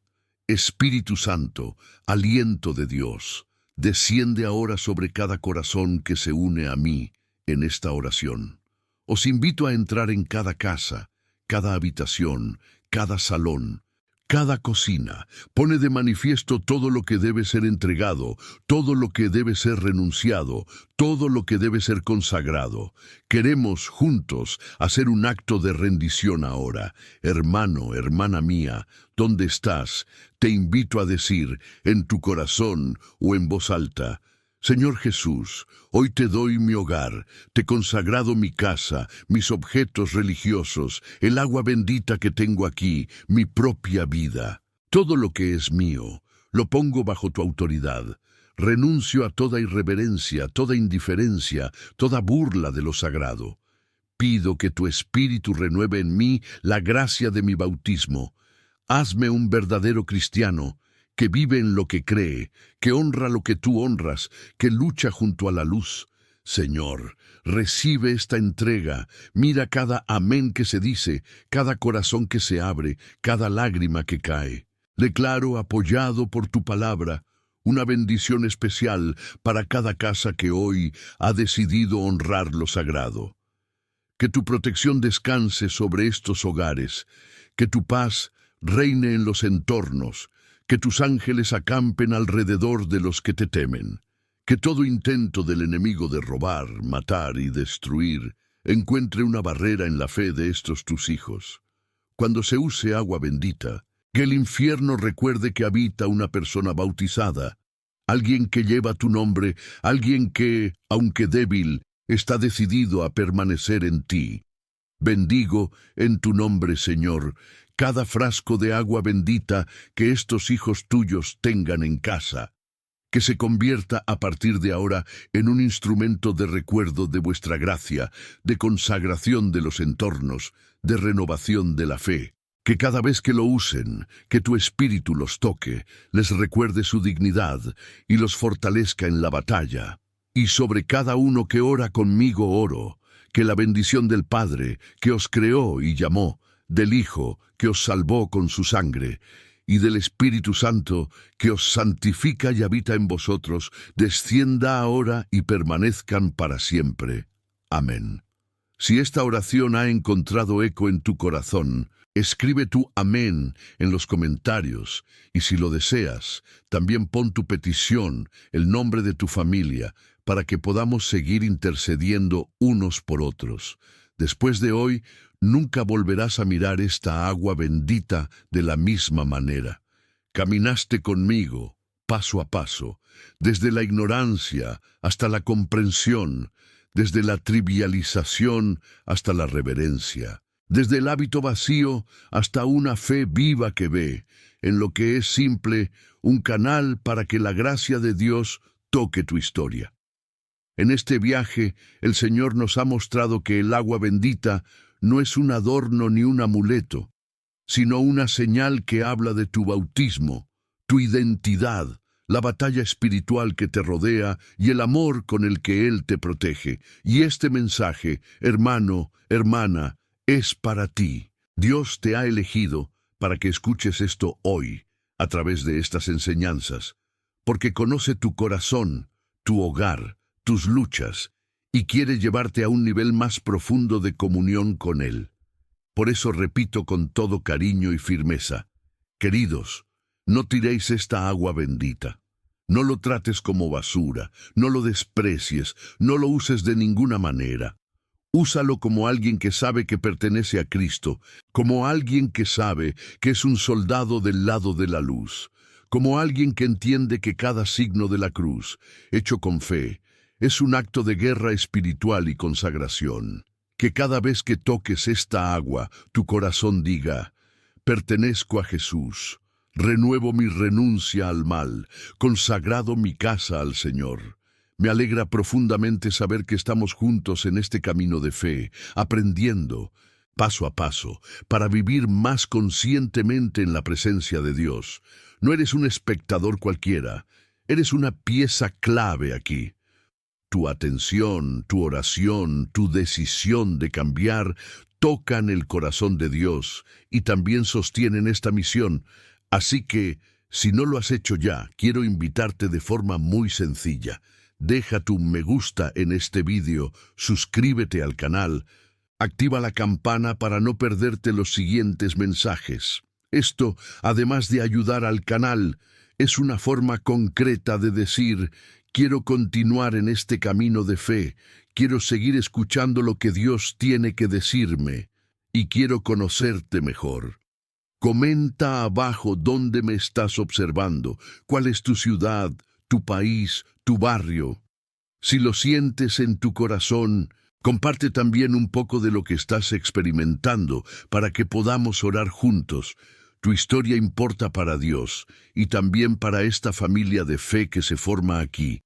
Espíritu Santo, aliento de Dios, desciende ahora sobre cada corazón que se une a mí en esta oración. Os invito a entrar en cada casa, cada habitación, cada salón, cada cocina. Pone de manifiesto todo lo que debe ser entregado, todo lo que debe ser renunciado, todo lo que debe ser consagrado. Queremos juntos hacer un acto de rendición ahora. Hermano, hermana mía, ¿dónde estás? Te invito a decir, en tu corazón o en voz alta: Señor Jesús, hoy te doy mi hogar, te consagrado mi casa, mis objetos religiosos, el agua bendita que tengo aquí, mi propia vida. Todo lo que es mío, lo pongo bajo tu autoridad. Renuncio a toda irreverencia, toda indiferencia, toda burla de lo sagrado. Pido que tu Espíritu renueve en mí la gracia de mi bautismo. Hazme un verdadero cristiano, que vive en lo que cree, que honra lo que tú honras, que lucha junto a la luz. Señor, recibe esta entrega, mira cada amén que se dice, cada corazón que se abre, cada lágrima que cae. Declaro, apoyado por tu palabra, una bendición especial para cada casa que hoy ha decidido honrar lo sagrado. Que tu protección descanse sobre estos hogares, que tu paz reine en los entornos, que tus ángeles acampen alrededor de los que te temen. Que todo intento del enemigo de robar, matar y destruir encuentre una barrera en la fe de estos tus hijos. Cuando se use agua bendita, que el infierno recuerde que habita una persona bautizada, alguien que lleva tu nombre, alguien que, aunque débil, está decidido a permanecer en ti. Bendigo en tu nombre, Señor, cada frasco de agua bendita que estos hijos tuyos tengan en casa. Que se convierta a partir de ahora en un instrumento de recuerdo de vuestra gracia, de consagración de los entornos, de renovación de la fe. Que cada vez que lo usen, que tu espíritu los toque, les recuerde su dignidad y los fortalezca en la batalla. Y sobre cada uno que ora conmigo oro, que la bendición del Padre, que os creó y llamó, del Hijo, que os salvó con su sangre, y del Espíritu Santo, que os santifica y habita en vosotros, descienda ahora y permanezcan para siempre. Amén. Si esta oración ha encontrado eco en tu corazón, escribe tu amén en los comentarios, y si lo deseas, también pon tu petición, el nombre de tu familia, para que podamos seguir intercediendo unos por otros. Después de hoy, nunca volverás a mirar esta agua bendita de la misma manera. Caminaste conmigo, paso a paso, desde la ignorancia hasta la comprensión, desde la trivialización hasta la reverencia, desde el hábito vacío hasta una fe viva que ve, en lo que es simple, un canal para que la gracia de Dios toque tu historia. En este viaje, el Señor nos ha mostrado que el agua bendita no es un adorno ni un amuleto, sino una señal que habla de tu bautismo, tu identidad, la batalla espiritual que te rodea y el amor con el que Él te protege. Y este mensaje, hermano, hermana, es para ti. Dios te ha elegido para que escuches esto hoy, a través de estas enseñanzas, porque conoce tu corazón, tu hogar, tus luchas, y quiere llevarte a un nivel más profundo de comunión con Él. Por eso repito con todo cariño y firmeza, queridos, no tiréis esta agua bendita. No lo trates como basura, no lo desprecies, no lo uses de ninguna manera. Úsalo como alguien que sabe que pertenece a Cristo, como alguien que sabe que es un soldado del lado de la luz, como alguien que entiende que cada signo de la cruz, hecho con fe, es un acto de guerra espiritual y consagración. Que cada vez que toques esta agua, tu corazón diga, pertenezco a Jesús, renuevo mi renuncia al mal, consagrado mi casa al Señor. Me alegra profundamente saber que estamos juntos en este camino de fe, aprendiendo, paso a paso, para vivir más conscientemente en la presencia de Dios. No eres un espectador cualquiera, eres una pieza clave aquí. Tu atención, tu oración, tu decisión de cambiar tocan el corazón de Dios y también sostienen esta misión. Así que, si no lo has hecho ya, quiero invitarte de forma muy sencilla. Deja tu me gusta en este vídeo, suscríbete al canal, activa la campana para no perderte los siguientes mensajes. Esto, además de ayudar al canal, es una forma concreta de decir: quiero continuar en este camino de fe, quiero seguir escuchando lo que Dios tiene que decirme, y quiero conocerte mejor. Comenta abajo dónde me estás observando, cuál es tu ciudad, tu país, tu barrio. Si lo sientes en tu corazón, comparte también un poco de lo que estás experimentando para que podamos orar juntos. Tu historia importa para Dios y también para esta familia de fe que se forma aquí.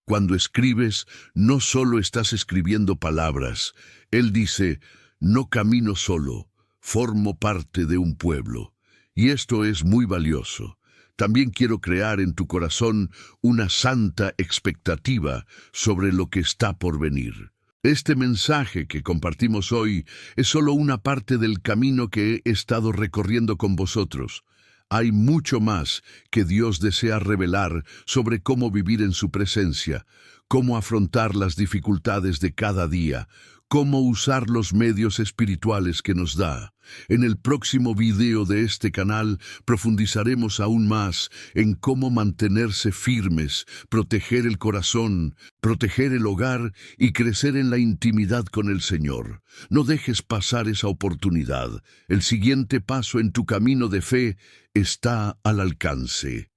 Cuando escribes, no solo estás escribiendo palabras. Él dice, no camino solo, formo parte de un pueblo. Y esto es muy valioso. También quiero crear en tu corazón una santa expectativa sobre lo que está por venir. Este mensaje que compartimos hoy es solo una parte del camino que he estado recorriendo con vosotros. Hay mucho más que Dios desea revelar sobre cómo vivir en su presencia, cómo afrontar las dificultades de cada día, cómo usar los medios espirituales que nos da. En el próximo video de este canal profundizaremos aún más en cómo mantenerse firmes, proteger el corazón, proteger el hogar y crecer en la intimidad con el Señor. No dejes pasar esa oportunidad. El siguiente paso en tu camino de fe está al alcance.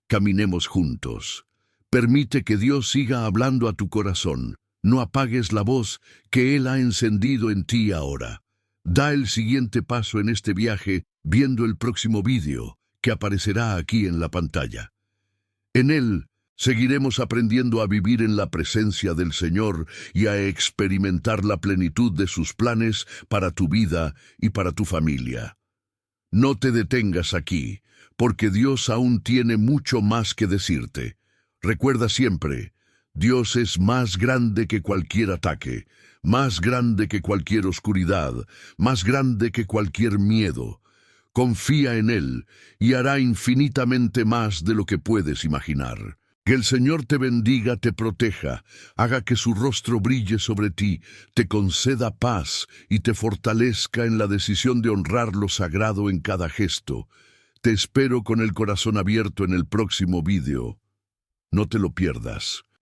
Caminemos juntos. Permite que Dios siga hablando a tu corazón. No apagues la voz que Él ha encendido en ti ahora. Da el siguiente paso en este viaje viendo el próximo vídeo que aparecerá aquí en la pantalla. En él seguiremos aprendiendo a vivir en la presencia del Señor y a experimentar la plenitud de sus planes para tu vida y para tu familia. No te detengas aquí, porque Dios aún tiene mucho más que decirte. Recuerda siempre, Dios es más grande que cualquier ataque, más grande que cualquier oscuridad, más grande que cualquier miedo. Confía en Él y hará infinitamente más de lo que puedes imaginar. Que el Señor te bendiga, te proteja, haga que su rostro brille sobre ti, te conceda paz y te fortalezca en la decisión de honrar lo sagrado en cada gesto. Te espero con el corazón abierto en el próximo vídeo. No te lo pierdas.